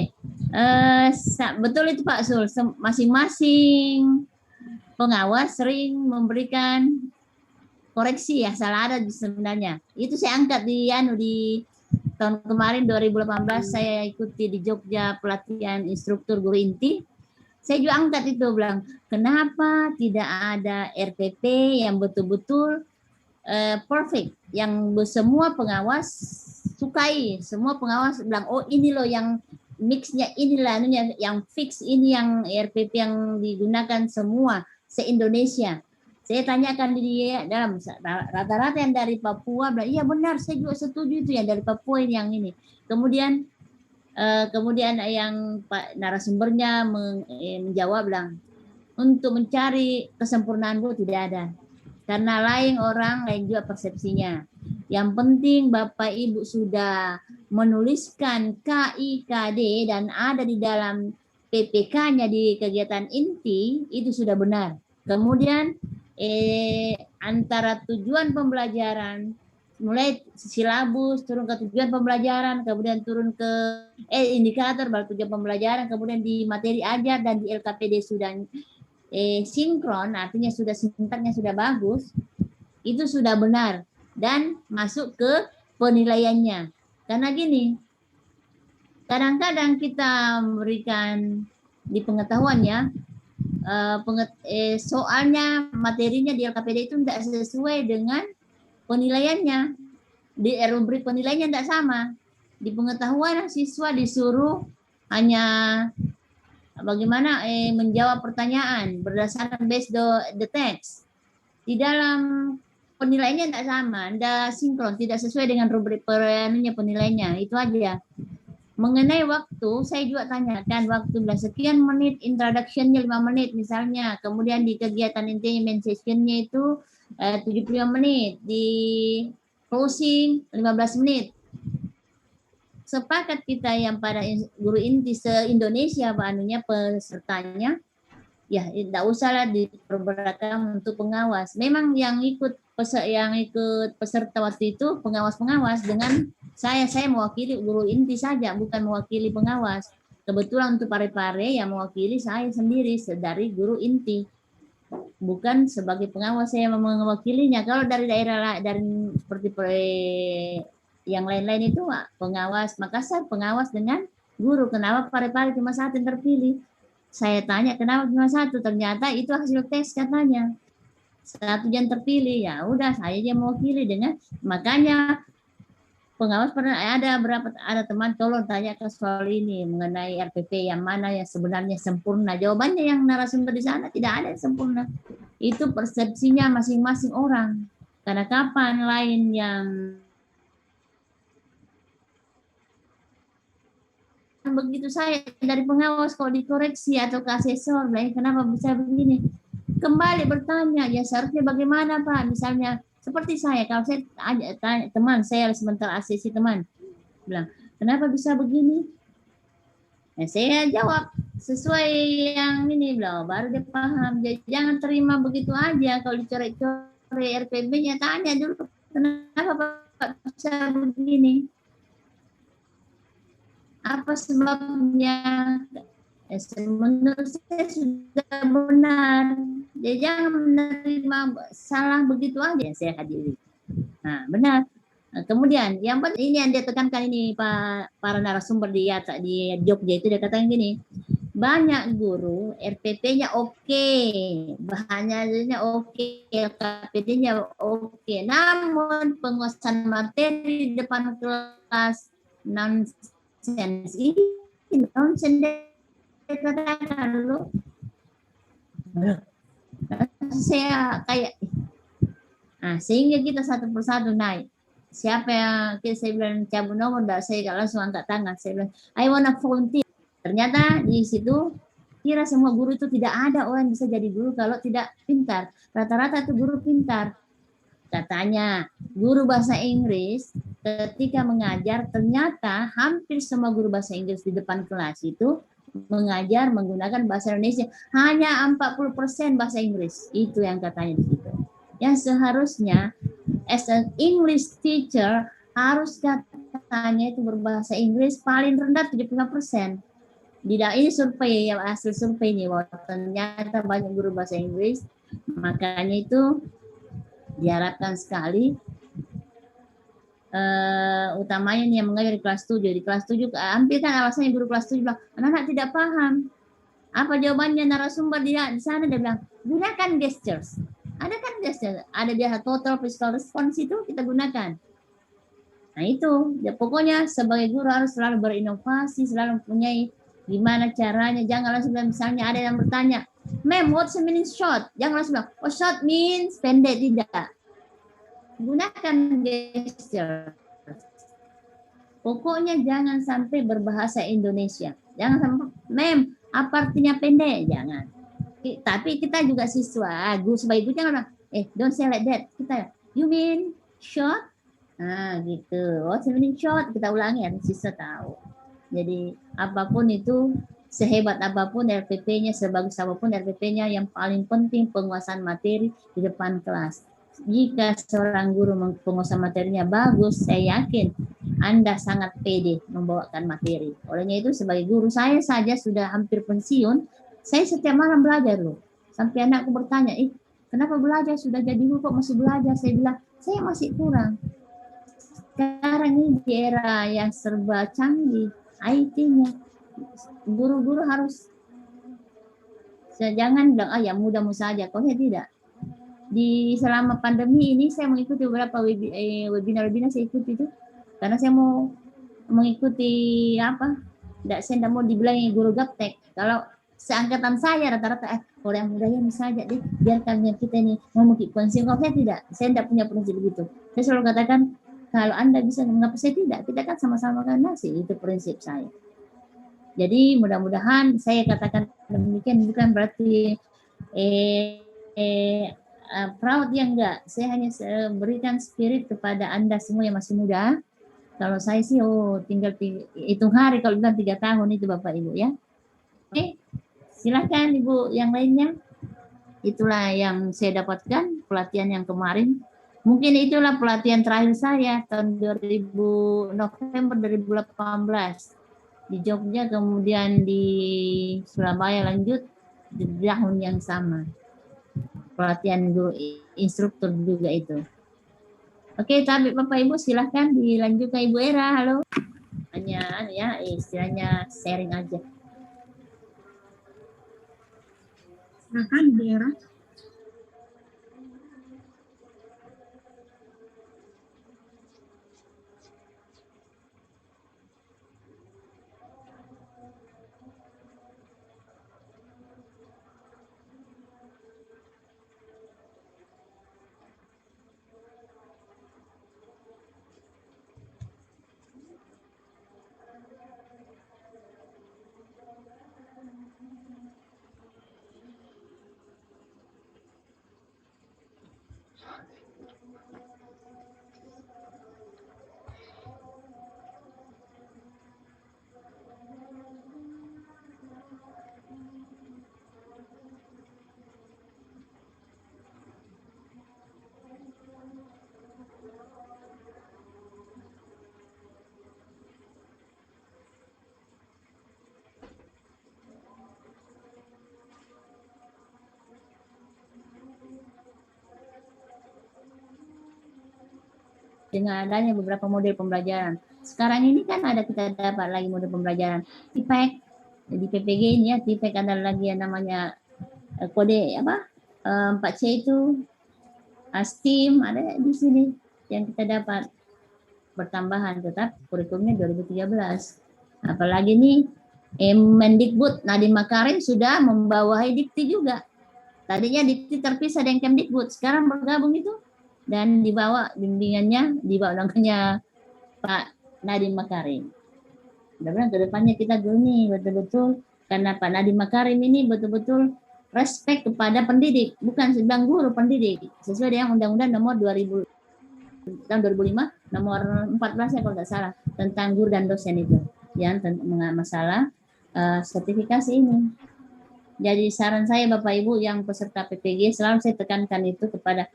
Betul itu Pak Sul. Masing-masing pengawas sering memberikan koreksi ya, salah ada sebenarnya. Itu saya angkat di tahun kemarin 2018 saya ikuti di Jogja pelatihan instruktur guru inti. Saya juga angkat itu, bilang kenapa tidak ada RPP yang betul-betul perfect, yang semua pengawas sukai, semua pengawas bilang oh ini loh yang mixnya, inilah yang fix, ini yang RPP yang digunakan semua se-Indonesia. Saya tanyakan dia dalam rata-rata yang dari Papua bilang iya benar, saya juga setuju itu yang dari Papua ini yang ini. Kemudian yang Pak narasumbernya menjawab bilang untuk mencari kesempurnaan Bu tidak ada, karena lain orang lain juga persepsinya. Yang penting Bapak Ibu sudah menuliskan KIKD dan ada di dalam PPK-nya di kegiatan inti, itu sudah benar. Kemudian antara tujuan pembelajaran, mulai silabus, turun ke tujuan pembelajaran, kemudian turun ke indikator, baru tujuan pembelajaran, kemudian di materi ajar dan di LKPD sudah sinkron, artinya sudah sintaknya sudah bagus, itu sudah benar dan masuk ke penilaiannya. Karena gini, kadang-kadang kita memberikan di pengetahuannya, soalnya materinya di LKPD itu tidak sesuai dengan penilaiannya, di rubrik penilaiannya tidak sama. Di pengetahuan siswa disuruh hanya bagaimana menjawab pertanyaan berdasarkan based the text. Di dalam penilaiannya tidak sama, tidak sinkron, tidak sesuai dengan rubrik penilaiannya. Itu aja. Mengenai waktu, saya juga tanyakan waktu sekian menit, introduction-nya 5 menit misalnya, kemudian di kegiatan intinya main session-nya itu 75 menit, di closing 15 menit. Sepakat kita yang pada guru inti se-Indonesia pesertanya, ya tidak usahlah diperberatkan untuk pengawas. Memang yang ikut peserta waktu itu pengawas-pengawas, dengan saya mewakili guru inti saja, bukan mewakili pengawas. Kebetulan untuk Parepare yang mewakili saya sendiri dari guru inti, bukan sebagai pengawas saya mewakilinya. Kalau dari daerah dari seperti yang lain-lain itu pengawas Makassar, pengawas dengan guru. Kenapa Parepare cuma satu yang terpilih? Saya tanya kenapa cuma satu, ternyata itu hasil tes katanya. Satu yang terpilih, ya udah saya aja mewakili dengan, makanya pengawas pernah ada teman tolong tanya ke soal ini mengenai RPP yang mana yang sebenarnya sempurna. Jawabannya yang narasumber di sana tidak ada yang sempurna. Itu persepsinya masing-masing orang. Karena kapan lain yang begitu saya dari pengawas kalau dikoreksi atau ke asesor, kenapa bisa begini? Kembali bertanya, ya seharusnya bagaimana Pak? Misalnya seperti saya, kalau saya tanya teman saya sementara asesi teman, bilang kenapa bisa begini? Saya jawab sesuai yang ini bilang, baru dia paham. Jadi jangan terima begitu aja kalau dicoret-coret RPB-nya, tanya dulu kenapa Pak bisa begini? Apa sebabnya? Menurut saya sudah benar. Dia jangan menerima salah begitu aja yang saya hadiri. Nah, benar. Nah, kemudian yang ini yang dia tekankan ini Pak, para narasumber di Jogja itu dia katakan gini, banyak guru RPP-nya oke, bahannya oke, KPD-nya oke, namun penguasaan materi di depan kelas nonsense ini nonsense katakan dulu. Saya kayak sehingga kita satu persatu naik. Siapa yang saya bilang cabut nomor, saya langsung angkat tangan. Saya bilang, I wanna volunteer. Ternyata di situ kira semua guru itu tidak ada orang bisa jadi guru kalau tidak pintar. Rata-rata itu guru pintar. Katanya guru bahasa Inggris ketika mengajar ternyata hampir semua guru bahasa Inggris di depan kelas itu mengajar menggunakan bahasa Indonesia, hanya 40% bahasa Inggris. Itu yang katanya di situ. Yang seharusnya as an English teacher harus katanya itu berbahasa Inggris paling rendah 75%. Tidak, ini survei, yang hasil survei ini, bahwa ternyata banyak guru bahasa Inggris, makanya itu diharapkan sekali utamanya nih yang mengajar di kelas 7. Di kelas 7 hampir kan alasannya guru kelas 7 bilang anak-anak tidak paham. Apa jawabannya narasumber di sana? Dia bilang gunakan gestures. Ada kan gesture, ada dia total physical response itu kita gunakan. Nah itu, ya pokoknya sebagai guru harus selalu berinovasi, selalu mempunyai gimana caranya. Jangan langsung bilang, misalnya ada yang bertanya, "Ma'am, what's the meaning short?" Jangan langsung bilang, "Oh, short means pendek." Tidak. Gunakan gesture. Pokoknya jangan sampai berbahasa Indonesia. Jangan sampai, "Ma'am, apa artinya pendek?" Jangan. Tapi kita juga siswa, sebagai guru jangan, don't say like that. Kita, you mean short? Nah, gitu. What's the meaning short? Kita ulangi ya, siswa tahu. Jadi apapun itu, sehebat apapun RPP-nya, sebagus apapun RPP-nya, yang paling penting penguasaan materi di depan kelas. Jika seorang guru penguasaan materinya bagus, saya yakin Anda sangat pede membawakan materi. Olehnya itu sebagai guru, saya saja sudah hampir pensiun, saya setiap malam belajar loh. Sampai anakku bertanya, kenapa belajar? Sudah jadi guru kok masih belajar? Saya bilang, saya masih kurang. Sekarang ini di era yang serba canggih, IT-nya, guru-guru harus, jangan bilang, yang mudah-mudah saja. Kok saya tidak. Di selama pandemi ini saya mengikuti beberapa webinar-webinar saya ikuti itu. Karena saya mau mengikuti saya tidak mau dibilang guru gaptek. Kalau seangkatan saya rata-rata kalau yang muda ya misalnya deh biarkan kita ini mau konsil. Kalau saya tidak punya prinsip begitu. Saya selalu katakan kalau Anda bisa, mengapa saya tidak? Kita kan sama-sama kan nasi, itu prinsip saya. Jadi mudah-mudahan saya katakan demikian bukan berarti proud ya enggak. Saya hanya berikan spirit kepada Anda semua yang masih muda. Kalau saya sih tinggal hitung hari, kalau bilang 3 tahun itu Bapak Ibu ya. Oke. Silakan Ibu yang lainnya. Itulah yang saya dapatkan pelatihan yang kemarin. Mungkin itulah pelatihan terakhir saya tahun November 2018 di Jogja, kemudian di Surabaya lanjut di tahun yang sama. Pelatihan guru instruktur juga itu. Oke, tapi Bapak Ibu silahkan dilanjutkan. Ibu Era, halo. Hanya ya istilahnya sharing aja. Silakan Ibu Era. dengan adanya beberapa model pembelajaran. Sekarang ini kan kita dapat lagi model pembelajaran TIPEK. Di PPG ini ya, TIPEK ada lagi yang namanya kode 4C itu, STEAM ada di sini yang kita dapat bertambahan, tetap kurikulumnya 2013. Apalagi nih Mendikbud Nadiem Makarim sudah membawahi Dikti juga. Tadinya Dikti terpisah dengan Kemdikbud, sekarang bergabung itu dan dibawa bimbingannya, dibawa langkahnya Pak Nadiem Makarim. Mudah-mudahan kedepannya kita nih betul-betul, karena Pak Nadiem Makarim ini betul-betul respect kepada pendidik, bukan sedang guru pendidik, sesuai dengan Undang-Undang Nomor 2000 tahun 2005 nomor 14 ya kalau tidak salah, tentang guru dan dosen itu yang masalah sertifikasi ini. Jadi saran saya Bapak Ibu yang peserta PPG, selalu saya tekankan itu kepada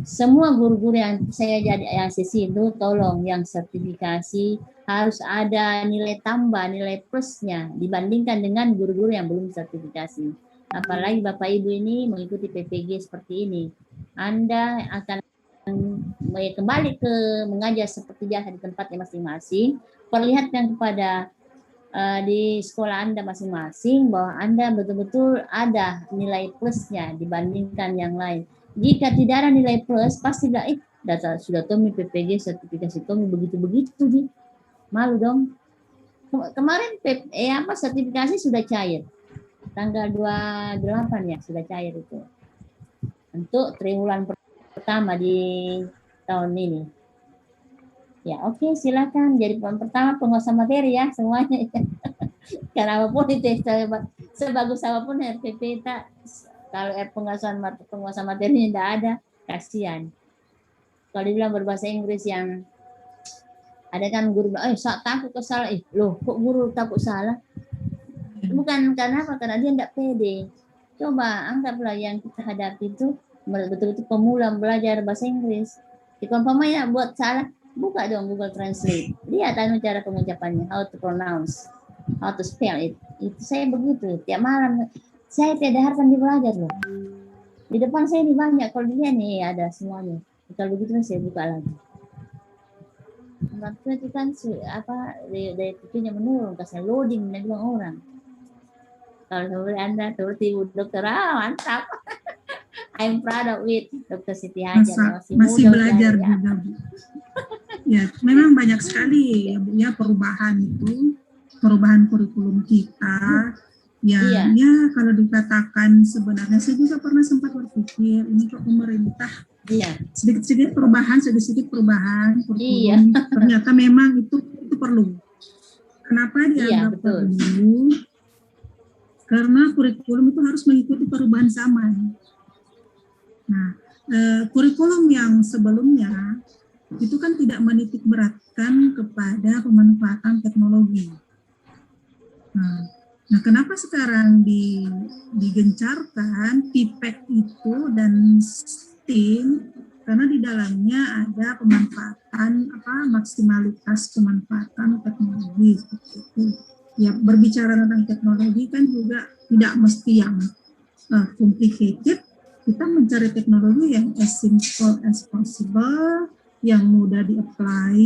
semua guru-guru yang saya jadi asisi itu, tolong yang sertifikasi harus ada nilai tambah, nilai plusnya dibandingkan dengan guru-guru yang belum sertifikasi. Apalagi Bapak Ibu ini mengikuti PPG seperti ini, Anda akan kembali ke mengajar seperti biasa di tempatnya masing-masing. Perlihatkan kepada di sekolah Anda masing-masing bahwa Anda betul-betul ada nilai plusnya dibandingkan yang lain. Jika tidak ada nilai plus, pasti data sudah Tommy PPG sertifikasi Tommy begitu-begitu nih. Malu dong. Kemarin sertifikasi sudah cair. Tanggal 28 ya sudah cair itu. Untuk triwulan pertama di tahun ini. Ya oke, silakan. Jadi pertama penguasa materi ya semuanya. Karena apapun itu sebagus apapun RPP kita, kalau penguasa materi tidak ada, kasihan. Kalau dibilang berbahasa Inggris yang ada kan guru, takut salah, loh kok guru takut salah? Bukan karena apa? Karena dia tidak pede. Coba anggaplah yang kita hadapi itu betul-betul pemula belajar bahasa Inggris. Jika umpamanya buat salah, buka dong Google Translate. Lihat cara pengucapannya, how to pronounce, how to spell it. Itu saya begitu. Tiap malam saya tidak harus belajar loh. Di depan saya ini banyak. Kalau dia nih ada semuanya. Kalau begitu saya buka lagi. Waktu itu kan dari TV-nya menurun, kasih loading dan bilang orang. Kalau seperti Anda, seperti Ibu Dokter, mantap. I'm proud of it, Dokter Siti Hajar. Masih belajar juga, Bu. Ya, memang banyak sekali ya perubahan itu, perubahan kurikulum kita. Ya, kalau dikatakan sebenarnya saya juga pernah sempat berpikir ini kok pemerintah sedikit-sedikit perubahan kurikulum. Ternyata memang itu perlu. Kenapa dianggap perlu? Karena kurikulum itu harus mengikuti perubahan zaman. Nah, kurikulum yang sebelumnya itu kan tidak menitik beratkan kepada pemanfaatan teknologi. Nah, kenapa sekarang digencarkan TIPEK itu dan STEAM? Karena di dalamnya ada pemanfaatan maksimalitas pemanfaatan teknologi. Ya, berbicara tentang teknologi kan juga tidak mesti yang complicated. Kita mencari teknologi yang as simple as possible, yang mudah di-apply,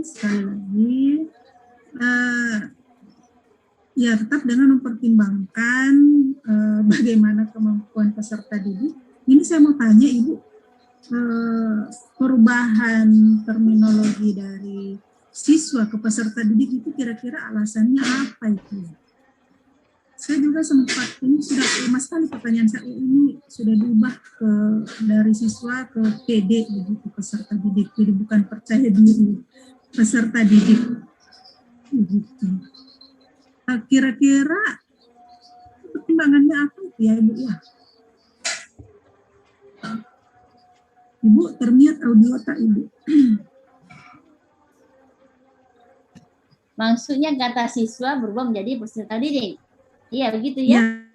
sekali lagi. Ya, tetap dengan mempertimbangkan bagaimana kemampuan peserta didik. Ini saya mau tanya Ibu, perubahan terminologi dari siswa ke peserta didik itu kira-kira alasannya apa itu? Saya juga sempat, ini sudah lama sekali pertanyaan saya, ini sudah diubah dari siswa ke PD begitu, peserta didik, jadi bukan percaya diri peserta didik begitu. Kira-kira pertimbangannya apa ya Ibu ya? Ibu termute audio tak Ibu? Maksudnya kata siswa berubah menjadi peserta didik. Iya begitu ya?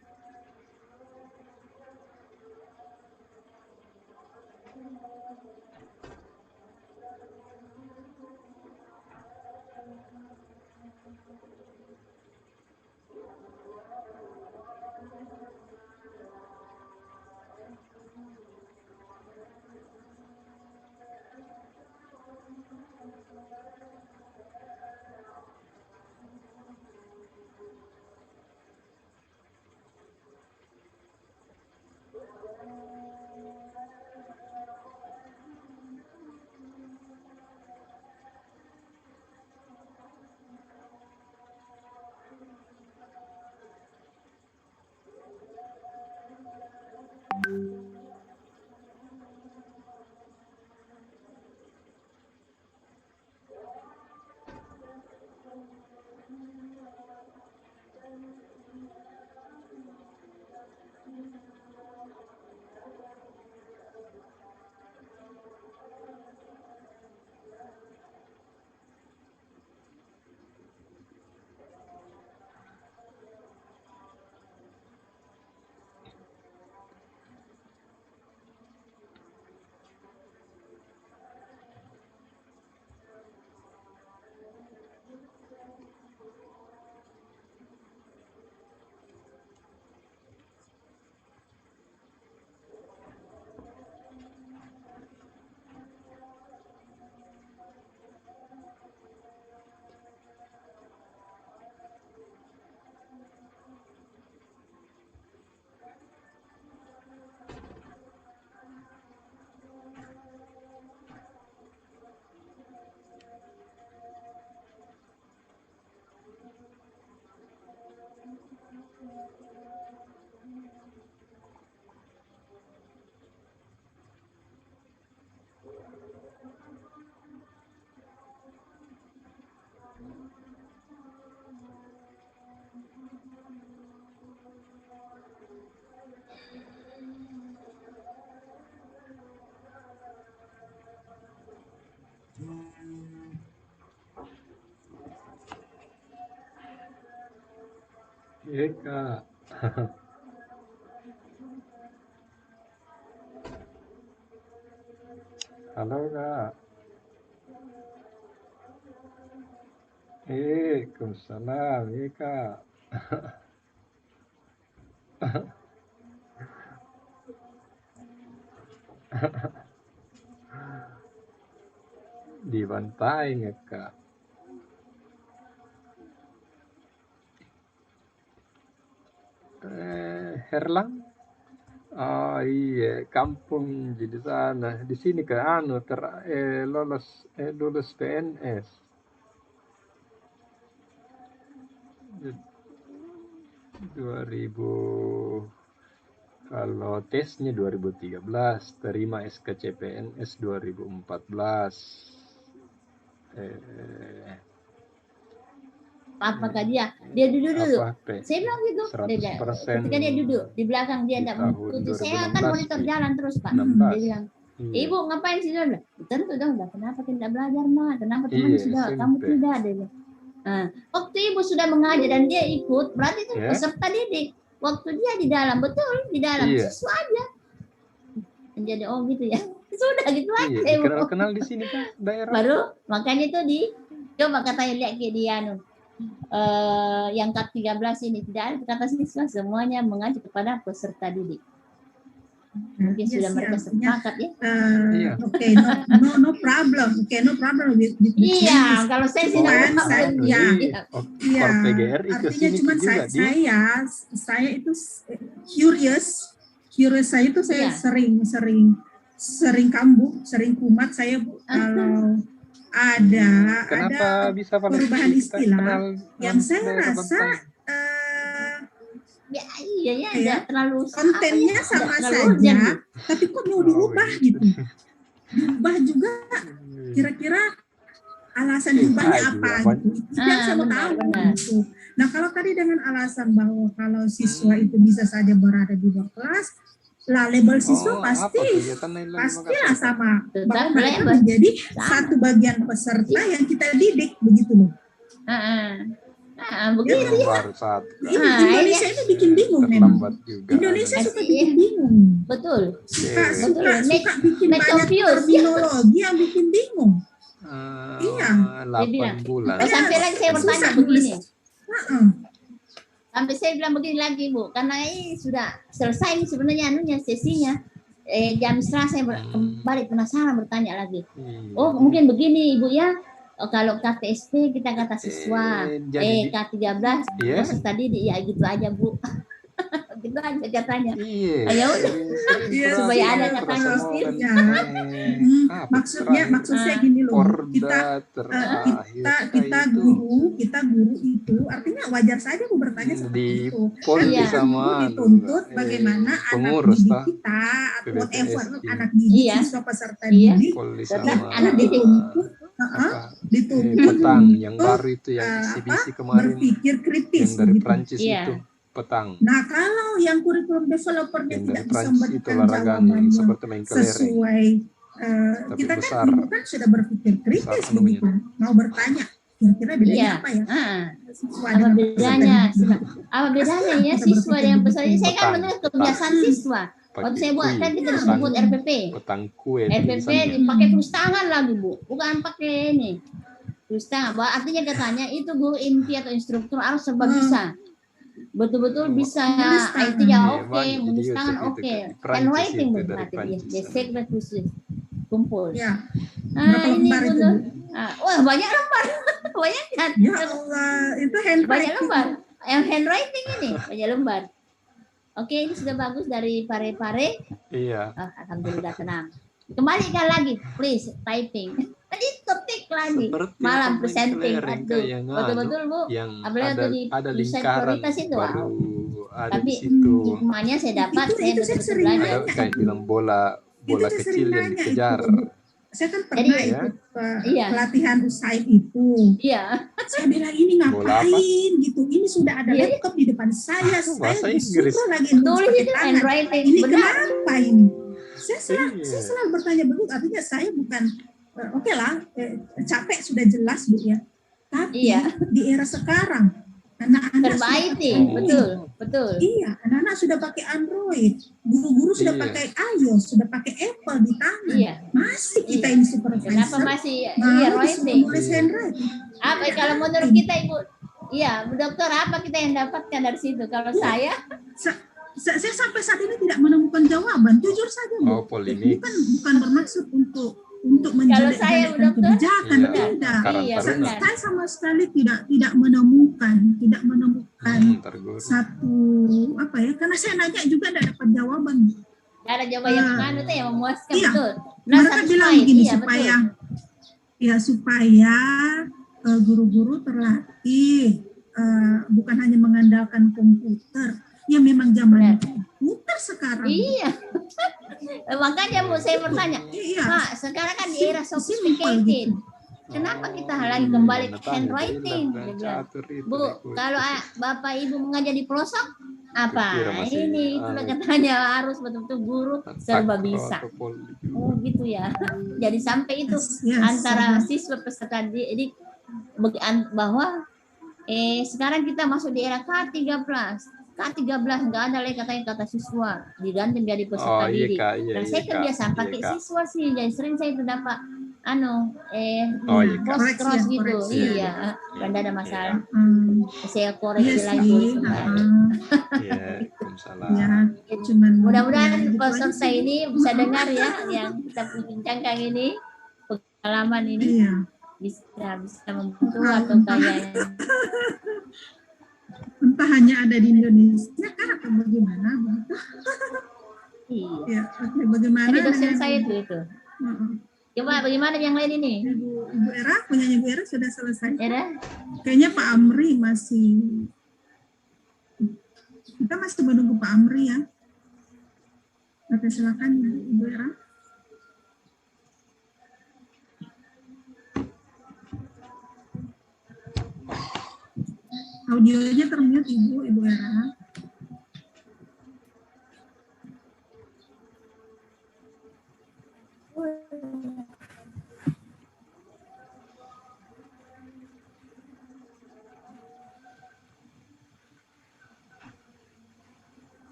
Kak. Halo Kak. Waalaikumsalam, Kak. Dibantai ya Kak. Herlang? Oh iya, kampung di sana. Di sini ke lulus PNS. 2000 kalau tesnya 2013, terima SKCPNS 2014. Apakah dia duduk dulu. Saya bilang gitu. 100% Ketika dia duduk di belakang dia di tidak tahun mengikuti. Saya 2016 akan monitor jalan terus Pak. 16. Dia bilang, Iya. Ibu ngapain sih? Dia bilang, tentu dong. Kenapa tidak belajar Mak? Kenapa teman Iya, sudah? SMP. Kamu tidak. Dia bilang. Nah, waktu Ibu sudah mengajar dan dia ikut, berarti itu Ya. peserta didik. Waktu dia di dalam, betul di dalam Iya. siswa aja. Jadi oh gitu ya. Sudah gitu aja. Iya, Ibu. kenal di sini Kak, daerah. Baru makanya itu coba katanya lihat ke dia yang K13 ini tidak ada kata siswa, semuanya mengacu kepada peserta didik. Mungkin sudah mereka sepakat ya. Iya. Oke, no problem. Oke, no problem with Iya, kalau saya sih Cuman tidak saya- apa-apa. ya. Iya. Iya, PGRI ke artinya sini cuman juga saya itu curious saya itu saya Iya. sering kambuh, sering kumat saya Bu, kalau ada Kenapa bisa perubahan kita istilah kenal yang saya daerah rasa Bantai? Iya, Ya. tidak terlalu kontennya apa ya, sama tidak terlalu saja, urgent. tapi kok mau diubah gitu. gitu. Diubah juga kira-kira alasan diubahnya Juga apa banyak. gitu. Itu yang saya mau tahu Benar. gitu. Nah, kalau tadi dengan alasan bahwa kalau siswa itu bisa saja berada di luar kelas, lah label siswa pastilah sama Tetap bahwa mereka label. menjadi Sama. satu bagian peserta yang kita didik begitu loh. Begitu Yang ya. baru satu. Indonesia ini bikin bingung memang. Terlambat juga. Indonesia Anu. suka bikin bingung. Betul. Suka Make- bikin make banyak confused. terminologi yang bikin bingung. Iya. 8 bulan. Oh, sampai lagi saya bertanya Susah begini. Heeh. Sampai saya bilang begini lagi Bu, karena ini sudah selesai nih sebenarnya sesinya. Jam setengah saya kembali penasaran bertanya lagi. Iya. Oh mungkin begini Ibu ya. Kalau KTSP kita kata siswa, jadi K13 Iya. peserta didik ya gitu aja Bu. Gitu aja katanya. Iya. Ayo udah. Iya, Supaya ada iya, katanya terus sendiri. ya. Maksud saya gini loh, kita guru itu artinya wajar saja aku bertanya seperti itu. Iya. Sama dituntut bagaimana pengurus, anak didik kita atau whatever PPPS, anak didik Iya. siswa peserta Iya. didik Tetap sama anak didik. dituntut petang yang baru itu yang CBC kemarin berpikir kritis yang dari begitu. Prancis Iya. itu petang Nah, kalau yang kurikulum developernya yang dari tidak bisa Prancis itu memberikan olahraganya yang jawaban yang seperti main kelereng. sesuai Tapi kita besar. kan ibu kan sudah berpikir kritis Besar anunya. begitu, mau bertanya kira-kira bedanya Iya. apa ya? Siswa Apa dengan bedanya? peserta. Apa bedanya ya Kita siswa berpikir dengan begitu. peserta? Saya kan Petang, mendengar petang. kebiasaan siswa. Waktu saya buat kan kita harus membuat RPP. petang kue RPP tulisannya. dipakai tulis tangan lagi Bu, bukan pakai ini. Tulis tangan. Bahwa artinya katanya itu guru inti atau instruktur harus serba bisa. Betul-betul bisa Tulis tangan. IT-nya Iya, oke, banyak menulis video tangan seperti itu oke. kan. Di Prancis Handwriting itu, Bu, dari berarti dia. Prancis. Basic khusus kumpul. Ya, Nah, berapa ini lembar itu? betul. Bu? Wah, banyak lembar. Banyak kan? Ya Allah, itu Banyak handwriting. lembar. Yang handwriting ini banyak lembar. Oke, ini sudah bagus dari Pare-Pare. Iya. Alhamdulillah tenang. Kembalikan lagi, please typing. Tadi ketik lagi. Seperti Malam pemain presenting. kelereng Aduh, kayak betul-betul Bu. yang Apalagi ada di ada desain lingkaran prioritas itu, baru wow. ada Tapi di situ. hikmahnya saya dapat, Itu saya saya betul-betul sering belajar. Ada kayak bilang bola Itu saya kecil sering yang nanya dikejar. itu. Saya kan pernah Jadi, ikut iya. pelatihan USAID itu. Iya. Saya bilang ini Bola apa? ngapain gitu. Ini sudah ada Iya. laptop di depan saya. Bahasa Saya Inggris. disuruh lagi Tulis nulis pakai itu tangan. handwriting. Ini Benar. kenapa ini? Saya Iya. selalu bertanya begitu. Artinya saya bukan oke lah, capek sudah jelas Bu ya. Tapi Iya. di era sekarang Anak-anak serba sudah IT, pakai Android. betul. Iya, anak-anak sudah pakai Android, guru-guru sudah Iya. pakai iOS, sudah pakai Apple di tangan. Iya. Masih kita Iya. ini Kenapa supervisor masih mau disuruh writing? nulis Iya. handwriting. Apa Tidak kalau menurut writing. kita Ibu? Iya, Bu Dokter, apa kita yang dapatkan dari situ? Kalau Iya. saya Saya sampai saat ini tidak menemukan jawaban. Jujur saja, Bu. Oh, polemik. Bukan bermaksud untuk Kalau saya, Bu menjelek-jelekkan Dokter, kebijakan, Iya. tidak. iya Karena benar. Saya sama sekali tidak menemukan terguru. satu apa ya? Karena saya nanya juga tidak dapat jawaban. Ada jawaban yang mana tuh yang memuaskan, Iya. betul. Mereka bilang begini iya, supaya guru-guru terlatih bukan hanya mengandalkan komputer. Ya memang zaman komputer sekarang. Iya. Makanya Bu saya bertanya, Iya. Pak, sekarang kan di era Simple sophisticated. gitu. Kenapa kita lagi kembali ke handwriting? Dia bilang, Bu, kalau Bapak Ibu mengajar di pelosok, apa? Ini itulah katanya harus betul-betul guru serba bisa. Oh gitu ya. Jadi sampai itu Yes, antara siswa peserta didik bahwa sekarang kita masuk di era K13 nggak ada lagi katanya kata siswa diganti menjadi peserta didik. Nah saya kebiasaan pakai siswa sih, jadi sering saya itu dapat cross gitu. koreksi. Iya, kan ada masalah. Hmm, Saya koreksi iya lagi sih. tulis kembali. Iya, Waalaikumsalam. Ya, cuman Mudah-mudahan gitu kalau aja selesai sih. ini bisa dengar ya yang kita bincangkan ini, pengalaman ini Iya. bisa membantu atau kayak Entah hanya ada di Indonesia kan atau bagaimana? iya. Ya, oke, bagaimana? Tadi dosen dengan- saya itu. Heeh. Coba bagaimana yang lain ini? Ibu Era, punyanya Ibu Era sudah selesai. Era? Kayaknya Pak Amri masih. Kita masih menunggu Pak Amri ya. Oke, silakan Ibu Era. Audionya termute Ibu Era.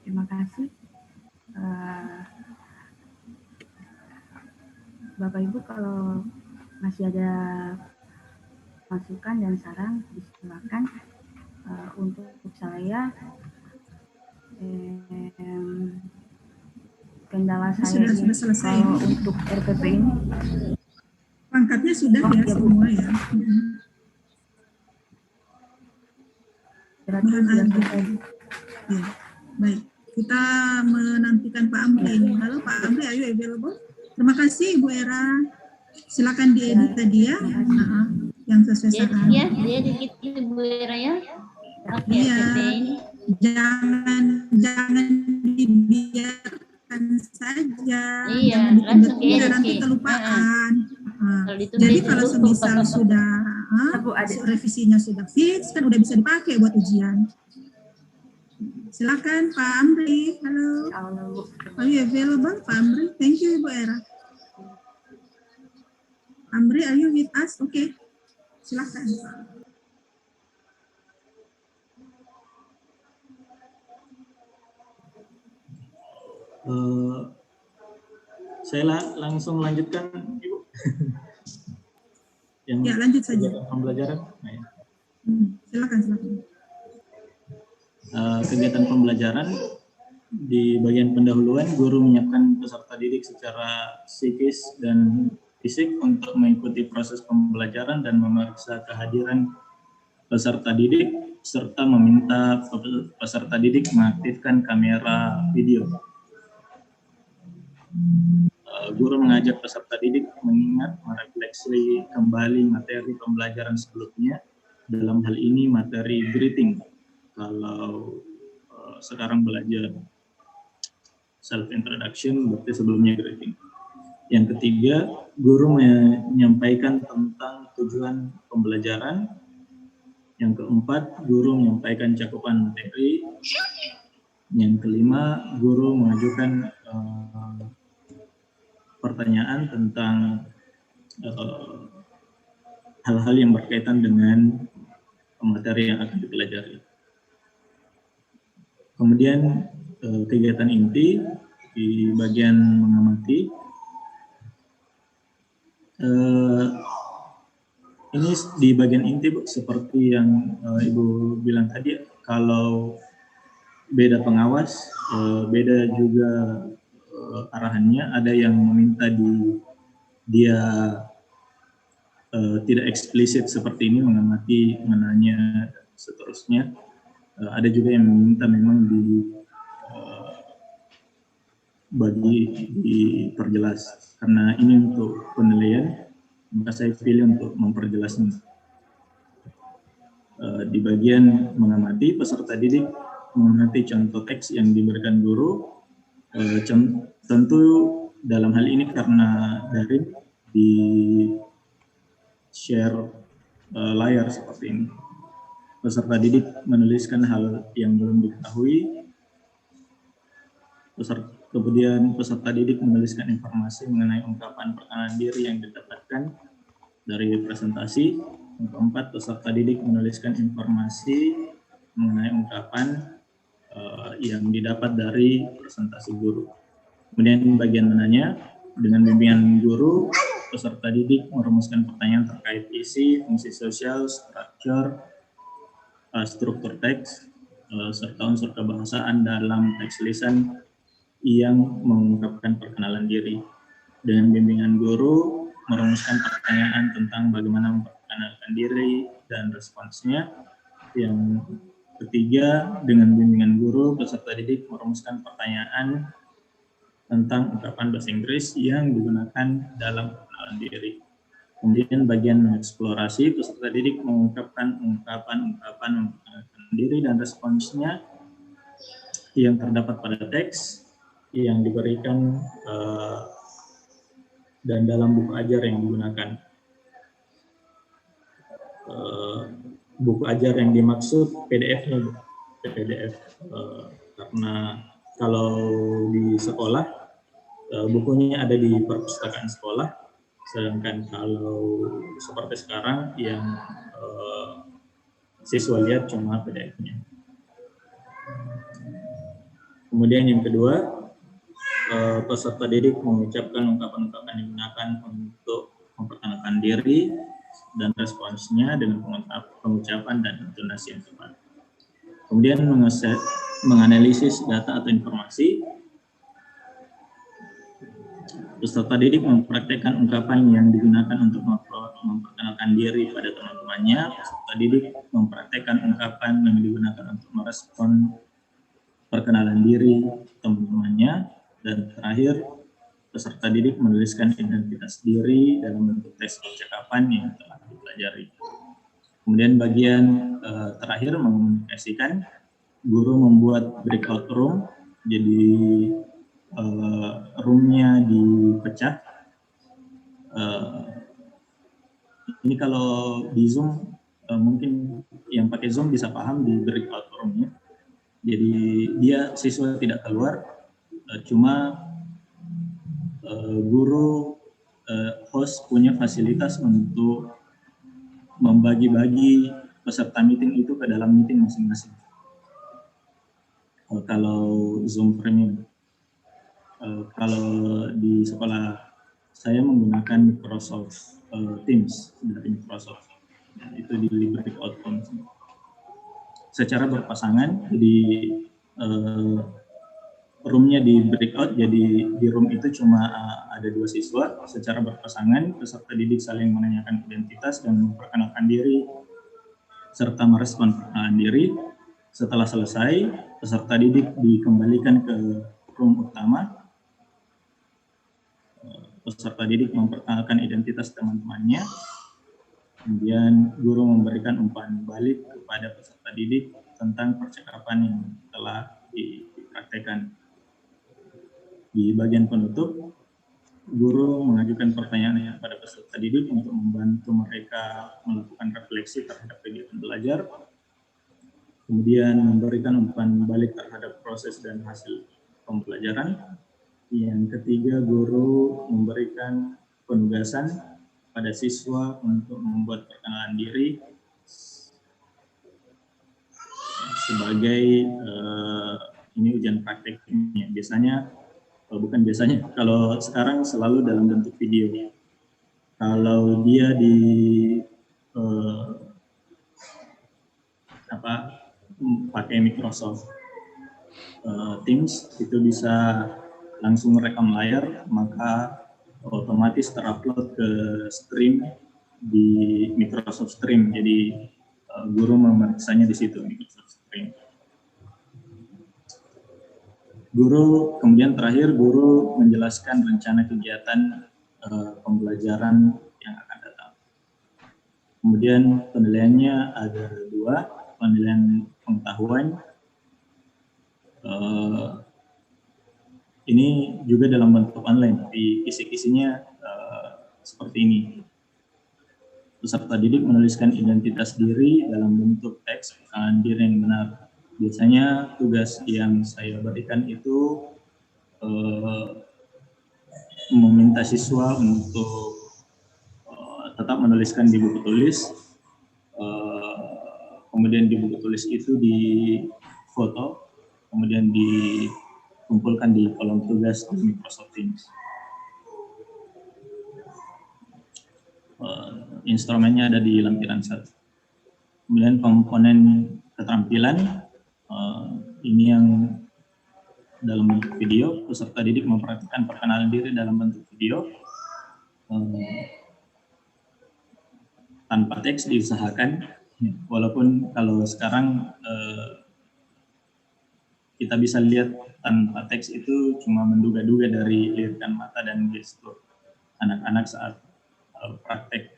Terima kasih. Bapak Ibu kalau masih ada masukan dan saran silakan. Untuk saya kendala saya Sudah selesai. kalau untuk RPP ini Pangkatnya sudah Oh, ya iya, Bu. semua ya. berarti Bahan sudah audit. selesai. Ya, baik. Kita menantikan Pak Amri ini. Halo Pak Amri, are you available? Terima kasih Ibu Era. Silakan diedit tadi ya. Yang sesuai Dia saran. ya, dia dikit Bu Era ya. Oke, Iya. RPP ini. Jangan dibiarkan saja. Iya, Jangan langsung ditunda-tunda, diedit, nanti Ki. kelupaan. Kalau ditunda Jadi itu kalau lupa. semisal sudah Bu, ada. revisinya sudah fix, kan udah bisa dipakai buat ujian. Silakan Pak Amri. Halo. Allah, Bu. Are you available, Pak Amri? Thank you, Ibu Era. Amri, are you with us? Oke. Silakan. Saya langsung lanjutkan, Ibu. Yang Ya, lanjut saja. kegiatan pembelajaran. Nah, ya. Silakan. Kegiatan pembelajaran di bagian pendahuluan, guru menyiapkan peserta didik secara psikis dan fisik untuk mengikuti proses pembelajaran dan memeriksa kehadiran peserta didik serta meminta peserta didik mengaktifkan kamera video. Guru mengajak peserta didik mengingat, merefleksi kembali materi pembelajaran sebelumnya, dalam hal ini materi greeting. Kalau sekarang belajar self introduction, berarti sebelumnya greeting. Yang ketiga, guru menyampaikan tentang tujuan pembelajaran. Yang keempat, guru menyampaikan cakupan materi. Yang kelima, guru mengajukan pertanyaan tentang hal-hal yang berkaitan dengan materi yang akan dipelajari. Kemudian kegiatan inti di bagian mengamati. Ini di bagian inti, Bu, seperti yang Ibu bilang tadi, kalau beda pengawas, beda juga arahannya. Ada yang meminta dia tidak eksplisit seperti ini, mengamati, menanya, dan seterusnya. Ada juga yang meminta memang diperjelas. Karena ini untuk penilaian, maka saya pilih untuk memperjelasnya. Di bagian mengamati, peserta didik mengamati contoh teks yang diberikan guru. Tentu dalam hal ini karena daring, di share layar seperti ini. Peserta didik menuliskan hal yang belum diketahui. Kemudian peserta didik menuliskan informasi mengenai ungkapan perkenalan diri yang didapatkan dari presentasi. Yang keempat, peserta didik menuliskan informasi mengenai ungkapan yang didapat dari presentasi guru. Kemudian bagian menanya, dengan bimbingan guru, peserta didik merumuskan pertanyaan terkait isi, fungsi sosial, struktur teks, serta unsur kebahasaan dalam teks lisan yang mengungkapkan perkenalan diri. Dengan bimbingan guru, merumuskan pertanyaan tentang bagaimana memperkenalkan diri dan responsnya. Yang ketiga, dengan bimbingan guru, peserta didik merumuskan pertanyaan tentang ungkapan bahasa Inggris yang digunakan dalam perkenalan diri. Kemudian bagian mengeksplorasi, peserta didik mengungkapkan ungkapan-ungkapan memperkenalkan diri dan responsnya yang terdapat pada teks yang diberikan dan dalam buku ajar yang digunakan. Buku ajar yang dimaksud PDF-nya, PDF, karena kalau di sekolah bukunya ada di perpustakaan sekolah, sedangkan kalau seperti sekarang yang siswa lihat cuma PDF-nya. Kemudian yang kedua, peserta didik mengucapkan ungkapan-ungkapan yang digunakan untuk memperkenalkan diri dan responsnya dengan pengucapan dan intonasi yang tepat. Kemudian menganalisis data atau informasi. Peserta didik mempraktekkan ungkapan yang digunakan untuk memperkenalkan diri pada teman-temannya. Peserta didik mempraktekkan ungkapan yang digunakan untuk merespon perkenalan diri teman-temannya. Dan terakhir, peserta didik menuliskan identitas diri dalam bentuk teks percakapan yang telah dipelajari. Kemudian bagian terakhir, mengkomunikasikan. Guru membuat breakout room, jadi roomnya dipecah. Ini kalau di Zoom mungkin yang pakai Zoom bisa paham di breakout roomnya. Jadi dia siswa tidak keluar, cuma guru host punya fasilitas untuk membagi-bagi peserta meeting itu ke dalam meeting masing-masing. Kalau Zoom Premium, kalau di sekolah saya menggunakan Microsoft Teams dari Microsoft, itu di breakout room. Secara berpasangan, jadi roomnya di breakout, jadi di room itu cuma ada 2 siswa. Secara berpasangan, peserta didik saling menanyakan identitas dan memperkenalkan diri serta merespon perkenalan diri. Setelah selesai, peserta didik dikembalikan ke room utama. Peserta didik memperkenalkan identitas teman-temannya. Kemudian guru memberikan umpan balik kepada peserta didik tentang percakapan yang telah dipraktekkan. Di bagian penutup, guru mengajukan pertanyaan pada peserta didik untuk membantu mereka melakukan refleksi terhadap kegiatan belajar, kemudian memberikan umpan balik terhadap proses dan hasil pembelajaran, Yang ketiga, guru memberikan penugasan pada siswa untuk membuat perkenalan diri sebagai ini ujian prakteknya. Biasanya, bukan biasanya, kalau sekarang selalu dalam bentuk video. Kalau dia pakai Microsoft Teams, itu bisa langsung rekam layar, maka otomatis terupload ke stream di Microsoft Stream. Jadi guru memeriksanya di situ, Microsoft Stream. Kemudian terakhir guru menjelaskan rencana kegiatan pembelajaran yang akan datang. Kemudian penilaiannya ada 2, penilaian pengetahuan. Ini juga dalam bentuk online, tapi kisi-kisinya seperti ini. Peserta didik menuliskan identitas diri dalam bentuk teks perkenalan diri yang benar. Biasanya tugas yang saya berikan itu meminta siswa untuk tetap menuliskan di buku tulis. Kemudian di buku tulis itu difoto, kemudian dikumpulkan di kolom tugas di Microsoft Teams. Instrumennya ada di lampiran 1. Kemudian komponen keterampilan, ini yang dalam bentuk video. Peserta didik memperhatikan perkenalan diri dalam bentuk video. Tanpa teks diusahakan, walaupun kalau sekarang kita bisa lihat tanpa teks itu cuma menduga-duga dari lirikan mata dan gestur anak-anak saat praktek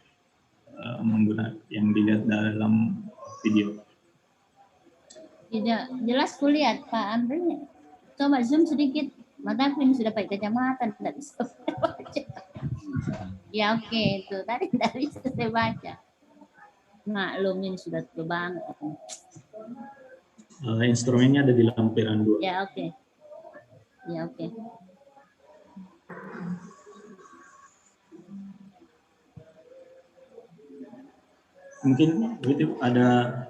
menggunakan yang dilihat dalam video. Tidak jelas kulihat Pak Amri. Coba zoom sedikit. Mataku ini sudah pakai kacamata, tidak bisa baca. Ya oke, itu tadi tidak bisa saya baca. Maklum ini sudah tua banget. Instrumennya ada di lampiran 2. Ya oke. Ya oke. Mungkin begitu ada.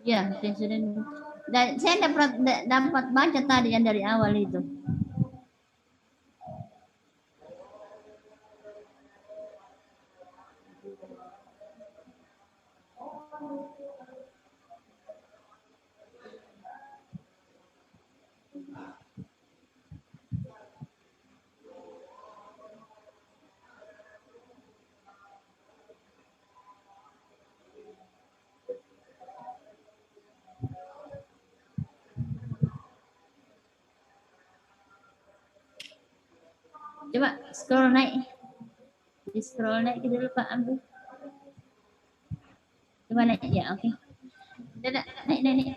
Ya, sudah. Dan saya dapat baca tadi yang dari awal itu. Coba scroll naik. Di scroll naik dulu Pak Amri. Coba naik ya, oke. Naik.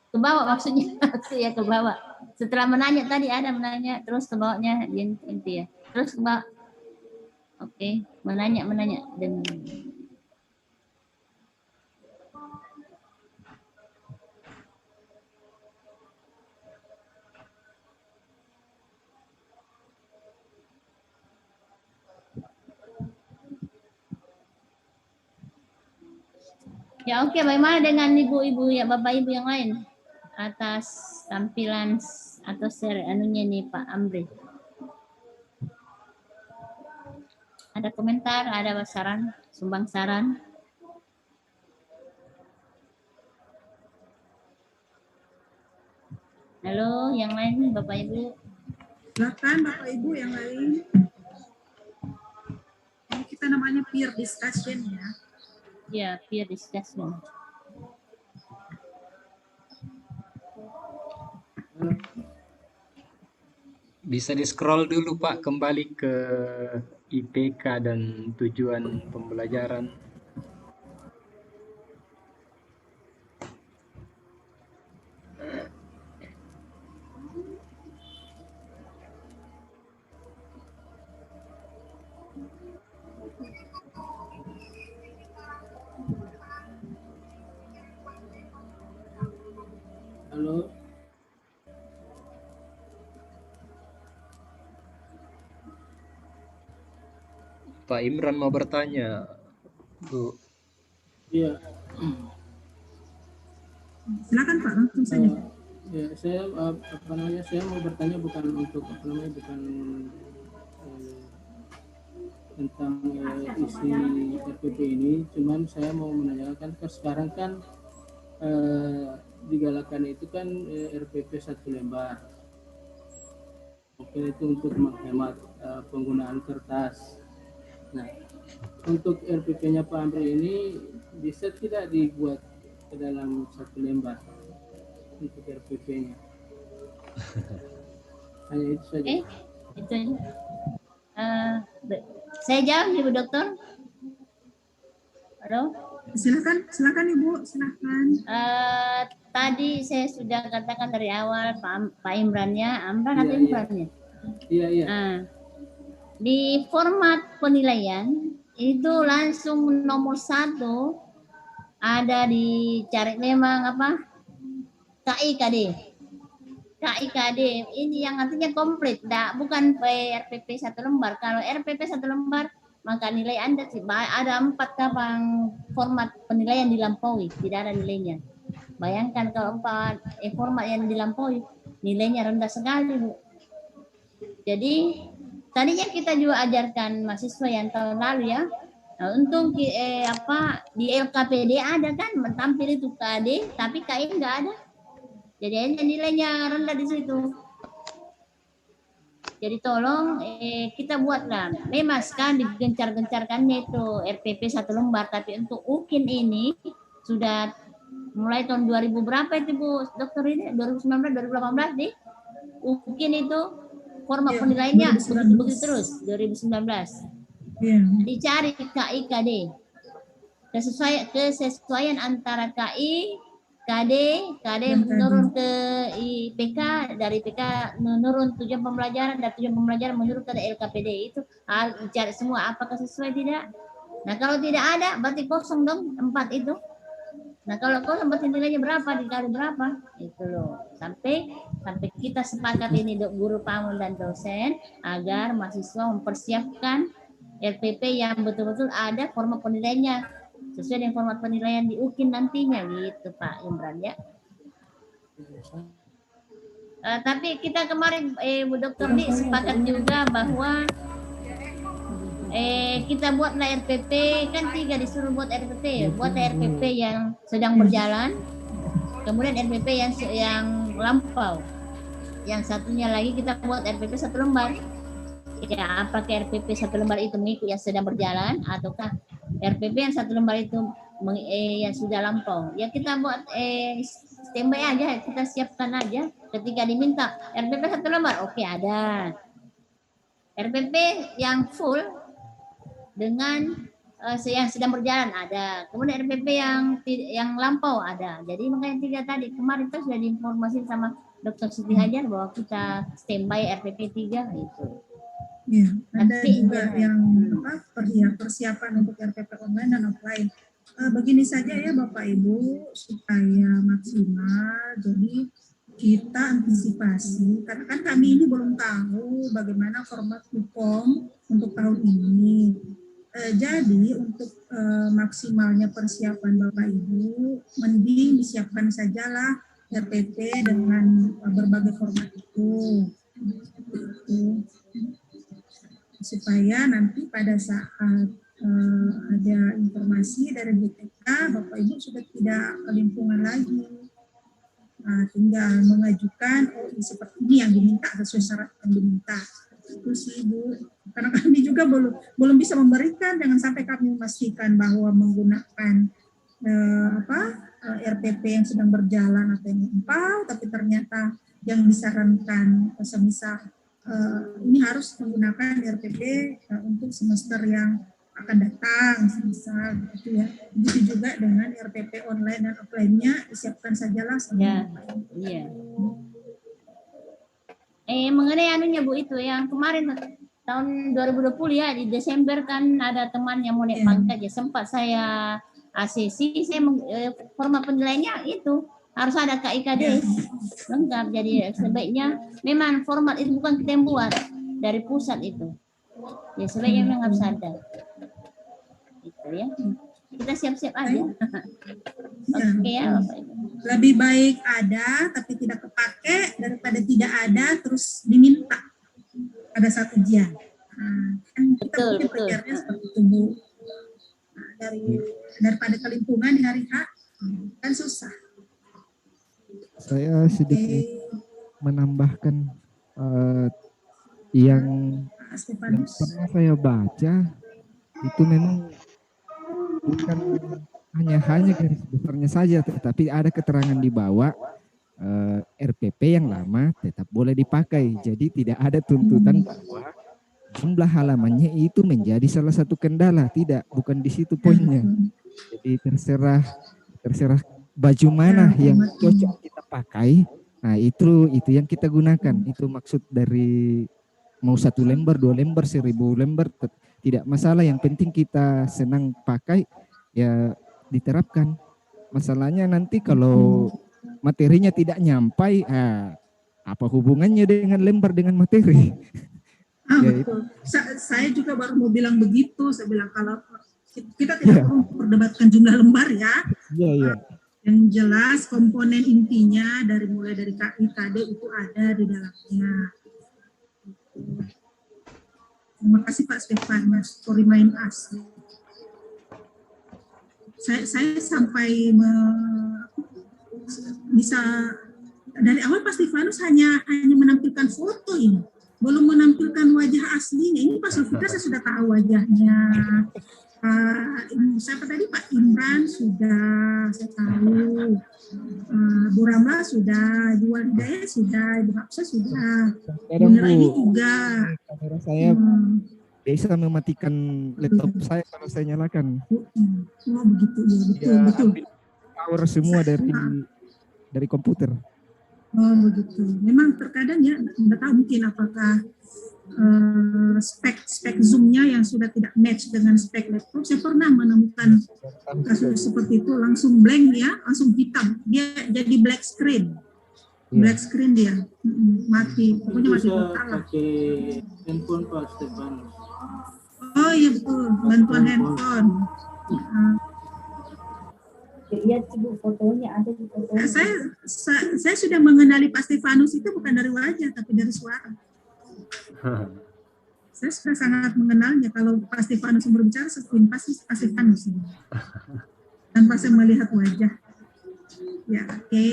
Ke bawah maksudnya. Ya ke bawah. Setelah menanya tadi ada menanya terus ke bawahnya inti ya. Terus ke bawah. Oke, menanya dan ya oke, bagaimana dengan ibu-ibu ya bapak ibu yang lain atas tampilan atau share anunya nih Pak Amri? Ada komentar, ada saran, sumbang saran? Halo, yang lain bapak ibu? Silakan bapak ibu yang lain. Ini kita namanya peer discussion ya. Ya, peer discussion. Bisa di-scroll dulu Pak, kembali ke IPK dan tujuan pembelajaran. Halo. Pak Imran mau bertanya, Bu. Iya. Silakan Pak, langsung saja. Ya, saya saya mau bertanya bukan untuk bukan tentang isi RPP ini, cuman saya mau menanyakan ke sekarang kan digalakan itu kan RPP 1 lembar. Mungkin itu untuk menghemat penggunaan kertas. Nah, untuk RPP-nya Pak Amri ini bisa tidak dibuat ke dalam 1 lembar untuk RPP-nya? Hanya itu saja. Itu saya jawab Ibu Dokter. Halo. Silakan Ibu, silakan. Tadi saya sudah katakan dari awal Pak Imrannya, Amran atau Iya. Imrannya? Iya. Di format penilaian itu langsung nomor 1 ada dicari memang KIKD ini yang artinya komplit, bukan RPP 1 lembar. Kalau RPP 1 lembar maka nilai Anda ada 4 cabang format penilaian dilampaui, tidak ada nilainya. Bayangkan kalau 4 format yang dilampaui, nilainya rendah sekali, Bu. Jadi tadinya kita juga ajarkan mahasiswa yang tahun lalu ya. Nah, untuk di LKPD ada kan tampil itu KD, tapi KI enggak ada. Jadi nilainya rendah di situ. Jadi tolong kita buatlah. Memang kan digencar-gencarkannya itu RPP 1 lembar, tapi untuk UKIN ini sudah mulai tahun 2000 berapa itu Bu Dokter ini? 2019, 2018 nih. UKIN itu format penilaiannya begitu terus 2019. Dicari KIKD. Kesesuaian antara KI KD menurun ke IPK, dari IPK menurun tujuan pembelajaran, dan tujuan pembelajaran menurun ke LKPD. Itu cari semua apakah sesuai tidak. Nah kalau tidak ada berarti kosong dong 4 itu. Nah kalau kosong berarti nilainya berapa dikali berapa itu loh. Sampai kita sepakat ini guru PAMU dan dosen agar mahasiswa mempersiapkan RPP yang betul-betul ada format penilaiannya sesuai dengan format penilaian di UKIN nantinya gitu Pak Imran ya. Tapi kita kemarin Bu Dokter nih sepakat juga bahwa kita buatlah RPP kan 3 disuruh buat RPP, buat RPP yang sedang berjalan, kemudian RPP yang lampau, yang satunya lagi kita buat RPP 1 lembar. Ya, apakah RPP 1 lembar itu mengikut yang sedang berjalan ataukah RPP yang 1 lembar itu yang sudah lampau? Ya kita buat standby aja, kita siapkan aja. Ketika diminta RPP 1 lembar, oke ada. RPP yang full dengan yang sedang berjalan ada. Kemudian RPP yang lampau ada. Jadi makanya 3 tadi kemarin kita sudah diinformasi sama Dr. Siti Hajar bahwa kita standby RPP 3 itu. Ya, ada juga yang persiapan untuk RPP online dan offline. Begini saja ya Bapak Ibu supaya maksimal. Jadi kita antisipasi karena kan kami ini belum tahu bagaimana format hukum untuk tahun ini. Jadi untuk maksimalnya persiapan Bapak Ibu, mending disiapkan sajalah RPP dengan berbagai format itu. Supaya nanti pada saat ada informasi dari BPK, Bapak Ibu sudah tidak kelimpungan lagi. Tinggal mengajukan, seperti ini yang diminta, sesuai syarat yang diminta. Itu sih Bu, karena kami juga belum bisa memberikan, jangan sampai kami memastikan bahwa menggunakan RPP yang sedang berjalan atau yang lampau, tapi ternyata yang disarankan semisal ini harus menggunakan RPP untuk semester yang akan datang, semisal gitu ya. Begitu juga dengan RPP online dan offline-nya disiapkan sajalah. Ya, iya. Mengenai anunya Bu itu yang kemarin tahun 2020 ya di Desember kan ada teman yang mau naik pangkat ya, sempat saya ACC, saya format penilaiannya itu harus ada KIKD lengkap. Jadi sebaiknya memang format itu bukan kita yang buat, dari pusat itu. Ya sebaiknya memang harus ada. Itu ya. Kita siap-siap aja. Oke ya, Bapak Ibu. Lebih baik ada tapi tidak kepake daripada tidak ada terus diminta pada saat ujian. Nah, kan kita Betul, mungkin betul. belajarnya seperti itu, Bu. Nah, daripada kelimpungan di hari H kan susah. Saya sedikit menambahkan yang Pak Stefanus. pernah saya baca itu memang bukan hanya garis besarnya saja, tetapi ada keterangan di bawah RPP yang lama tetap boleh dipakai. Jadi tidak ada tuntutan bahwa jumlah halamannya itu menjadi salah satu kendala. Tidak, bukan di situ poinnya. Jadi terserah baju mana yang cocok kita pakai. Nah itu yang kita gunakan. Itu maksud dari mau 1 lembar, 2 lembar, 1000 lembar, tidak masalah. Yang penting kita senang pakai, ya diterapkan. Masalahnya nanti kalau materinya tidak nyampai, apa hubungannya dengan lembar dengan materi? Ya, Betul. Saya juga baru mau bilang begitu. Saya bilang kalau kita tidak perlu perdebatkan jumlah lembar ya. Iya. Yang jelas komponen intinya mulai dari KI KD itu ada di dalamnya. Terima kasih Pak Stefanus for remind us. Saya sampai bisa dari awal Pak Stefanus hanya menampilkan foto ini, belum menampilkan wajah aslinya. Ini Pak Sulfika saya sudah tahu wajahnya. Siapa tadi Pak Imran sudah saya tahu, Bu Ramla sudah, Bu Walidaya sudah, Ibu Hapsa sudah, Bu Nuraini juga. Kamera saya bisa mematikan laptop saya kalau saya nyalakan. Oh begitu ya, betul. Power semua dari komputer. Oh begitu. Memang terkadang ya, Anda tahu mungkin apakah spek zoomnya yang sudah tidak match dengan spek laptop. Saya pernah menemukan kasus seperti itu, langsung blank ya, langsung hitam. Dia jadi black screen. Black screen dia, mati. Pokoknya mati total lah. Pakai handphone Pak Stefanus. Oh iya betul, bantuan handphone. Lihat Bu fotonya ada di foto. Saya sudah mengenali Pak Stefanus itu bukan dari wajah tapi dari suara. Saya sudah sangat mengenalnya. Kalau Pak Stefanus berbicara pasti Pak Stefanus tanpa saya melihat wajah. Ya oke.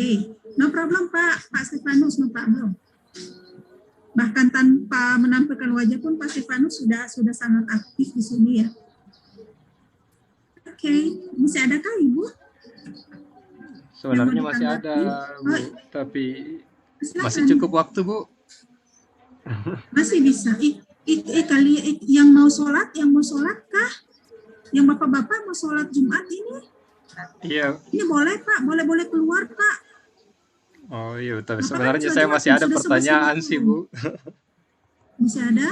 No problem Pak Stefanus, no problem. Bahkan tanpa menampilkan wajah pun Pak Stefanus sudah sangat aktif di sini ya. Oke, masih adakah Ibu? Sebenarnya masih ada, Bu, tapi masih cukup waktu, Bu. Masih bisa. Kali yang mau sholat kah? Yang bapak-bapak mau sholat Jumat ini? Iya. Ini boleh Pak, boleh keluar Pak. Oh iya, tapi Bapak sebenarnya kan saya masih ada pertanyaan 11.50. sih, Bu. Masih ada?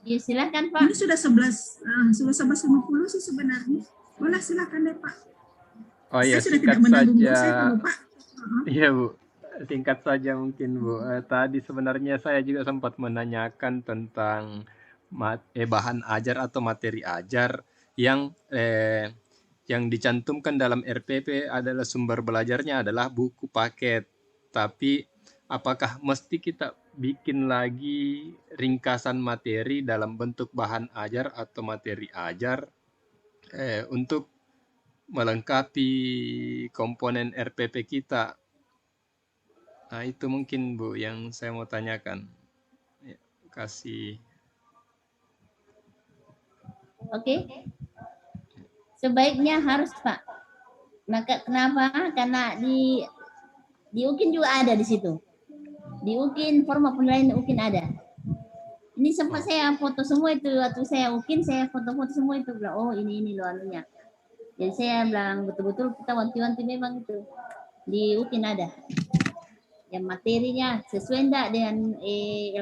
Ya silakan Pak. Ini sudah 11.50 sih sebenarnya. Boleh silakan deh Pak. Oh iya, Saya sudah singkat tidak menanggung saja. saya kalau Pak. Iya, Bu. Singkat saja mungkin, Bu. Tadi sebenarnya saya juga sempat menanyakan tentang bahan ajar atau materi ajar yang dicantumkan dalam RPP adalah sumber belajarnya adalah buku paket. Tapi apakah mesti kita bikin lagi ringkasan materi dalam bentuk bahan ajar atau materi ajar untuk melengkapi komponen RPP kita? Nah, itu mungkin Bu yang saya mau tanyakan. Ya, kasih. Oke. Sebaiknya harus Pak. Maka kenapa? Karena di UKIN juga ada di situ. Di UKIN, forma penilaian UKIN ada. Ini sempat saya foto semua itu. Waktu saya UKIN, saya foto-foto semua itu. Bilang, oh ini loh anunya. Jadi saya bilang betul-betul kita wanti-wanti memang itu. Di UKIN ada. Yang materinya sesuai enggak dengan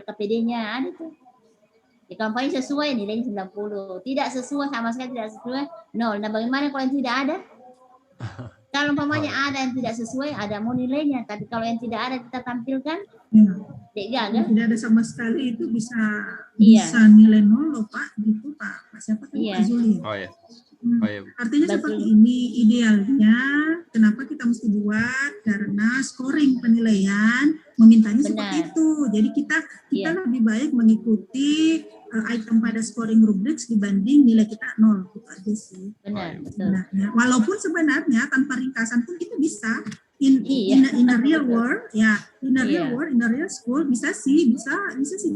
LKPD-nya ada tuh. Di kampanye sesuai nilainya 90. Tidak sesuai, sama sekali tidak sesuai. Nol. Nah bagaimana kalau yang tidak ada? kalau umpamanya ada yang tidak sesuai, ada mau nilainya. Tapi kalau yang tidak ada kita tampilkan, Ya. kan? Tidak ada sama sekali itu bisa Iya. bisa nilai 0 loh Pak, gitu Pak. Siapa tadi Iya. Pak Zuli? Oh ya. Hmm. Oh ya. Artinya Betul. seperti ini idealnya. Kenapa kita mesti buat? Karena scoring penilaian memintanya seperti Benar. itu. Jadi kita Iya. lebih baik mengikuti item pada scoring rubrics dibanding nilai kita 0. Itu aja sih. Benar, betul. Sebenarnya. Walaupun sebenarnya tanpa ringkasan pun kita bisa in Iya. a real world ya, in a real Iya. world, in a real school bisa sih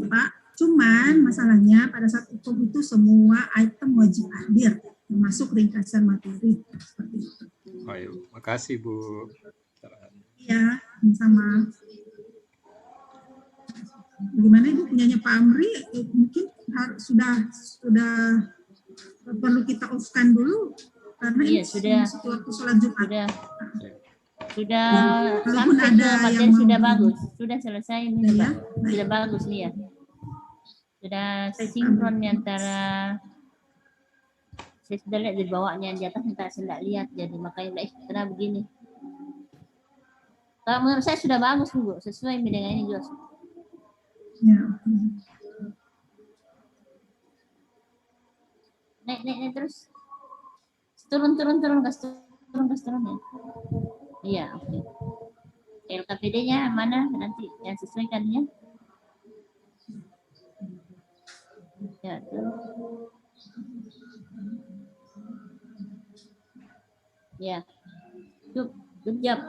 Pak. Cuman masalahnya pada saat hukum itu semua item wajib hadir, termasuk ringkasan materi seperti itu. Oh ya. Makasih Bu. Iya, sama. Bagaimana Ibu punyanya Pak Amri? Mungkin sudah perlu kita off-kan dulu karena Iya, ini sudah. waktu sholat Jumat. Sudah Walaupun sampai ada ke materi yang sudah mau- bagus, sudah selesai ini Ya, Pak. baik. Sudah bagus nih ya. Sudah Baik, sinkron Pak. antara saya sudah lihat di bawahnya di atas saya tidak lihat, jadi makanya kenapa begini. Kalau menurut saya sudah bagus Bu, sesuai dengan ini juga. Ya, Naik terus. Turun gas turun ya. Iya, oke. LKPD-nya mana nanti yang sesuaikannya? Ya, tuh. Ya. Good job.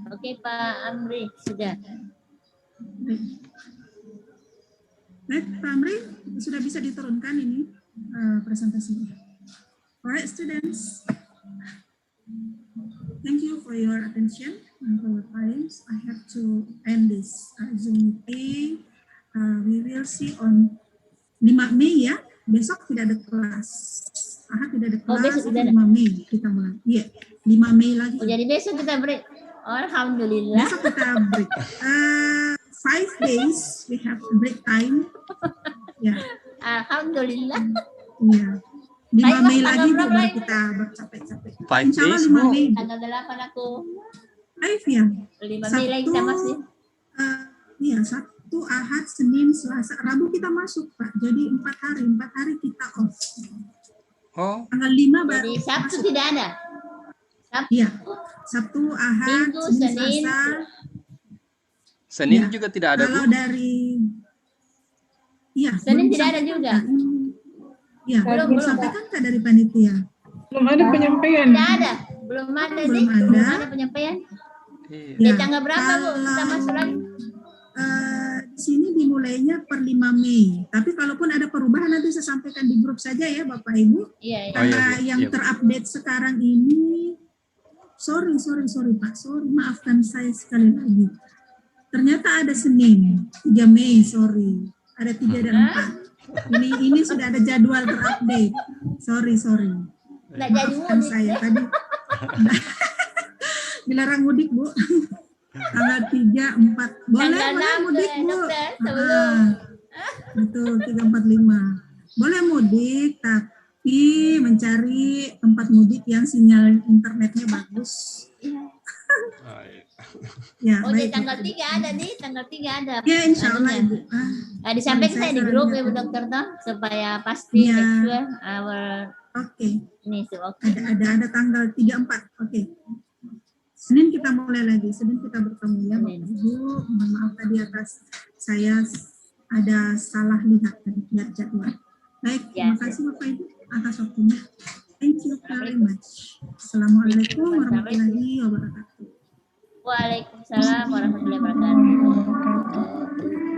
Oke, Pak Amri, sudah. Baik, Pak Amri, sudah bisa diturunkan ini presentasinya. Alright, students. Thank you for your attention and for your time. I have to end this Zoom meeting. We will see on 5 Mei ya. Besok tidak ada kelas. Tidak ada Oh, kelas. besok tidak ada. 5 Mei kita mulai. Iya, 5 Mei lagi. Oh, jadi besok kita break. Alhamdulillah. Besok kita break. 5 days we have break time. Ya. Alhamdulillah. Iya. 5 Baik, Mei Mas, lagi tanggal baru berapa kita bercapek-capek. 5 Insya Allah days, 5 Bu. Mei. Tanggal 8 aku. 5 ya. 5 Mei lagi kita masih. Iya, Sabtu, Ahad, Senin, Selasa, Rabu kita masuk, Pak. Jadi 4 hari kita off. Oh, Tanggal 5 baru Jadi Sabtu masuk. tidak ada. Iya. Sabtu, Ahad, Minggu, Senin, Senin. Selasa. Senin Ya. juga tidak ada, Bu. Kalau dari iya, Senin belum tidak ada disampaikan, juga. Kak. Iya, Belum, belum belum. sampaikan Kak dari panitia. Belum ada penyampaian. Tidak ada. Belum ada Belum nih. ada. Belum ada penyampaian. Iya. Di Ya, tanggal berapa Bu? Kita masuk lagi. Di sini dimulainya per 5 Mei. Tapi kalaupun ada perubahan nanti saya sampaikan di grup saja ya Bapak Ibu. Iya, iya. Karena Oh, iya, Bu. yang Iya, Bu. terupdate sekarang ini, sorry Pak, sorry, maafkan saya sekali lagi. Ternyata ada Senin, 3 Mei, sorry. Ada 3 dan 4. Ini sudah ada jadwal terupdate. Sorry. Nggak jadi Maafkan mudik. saya tadi. Dilarang mudik, Bu. Tanggal 3, 4. Boleh Tanggal 6 mudik, tuh, Bu. dokter, sebelum. Betul, 3, 4, 5. Boleh mudik, tapi mencari tempat mudik yang sinyal internetnya bagus. Ah, iya. Ya, Oh, di baik. tanggal 3 ada nih, tanggal 3 ada. Ya, insya Allah, Anunya. Ibu. Disampaikan saya di grup ya Bu lihat. Dokter toh supaya pasti Iya. make sure our Oke. ini so oke. Ada tanggal 3, 4. Oke. Senin kita mulai lagi. Senin kita bertemu ya, Bapak Senin. Ibu. Mohon maaf tadi atas saya ada salah lihat jadwal. Baik, Ya, terima kasih Bapak Ibu atas waktunya. Thank you very much. Assalamualaikum warahmatullahi wabarakatuh. Waalaikumsalam warahmatullahi wabarakatuh.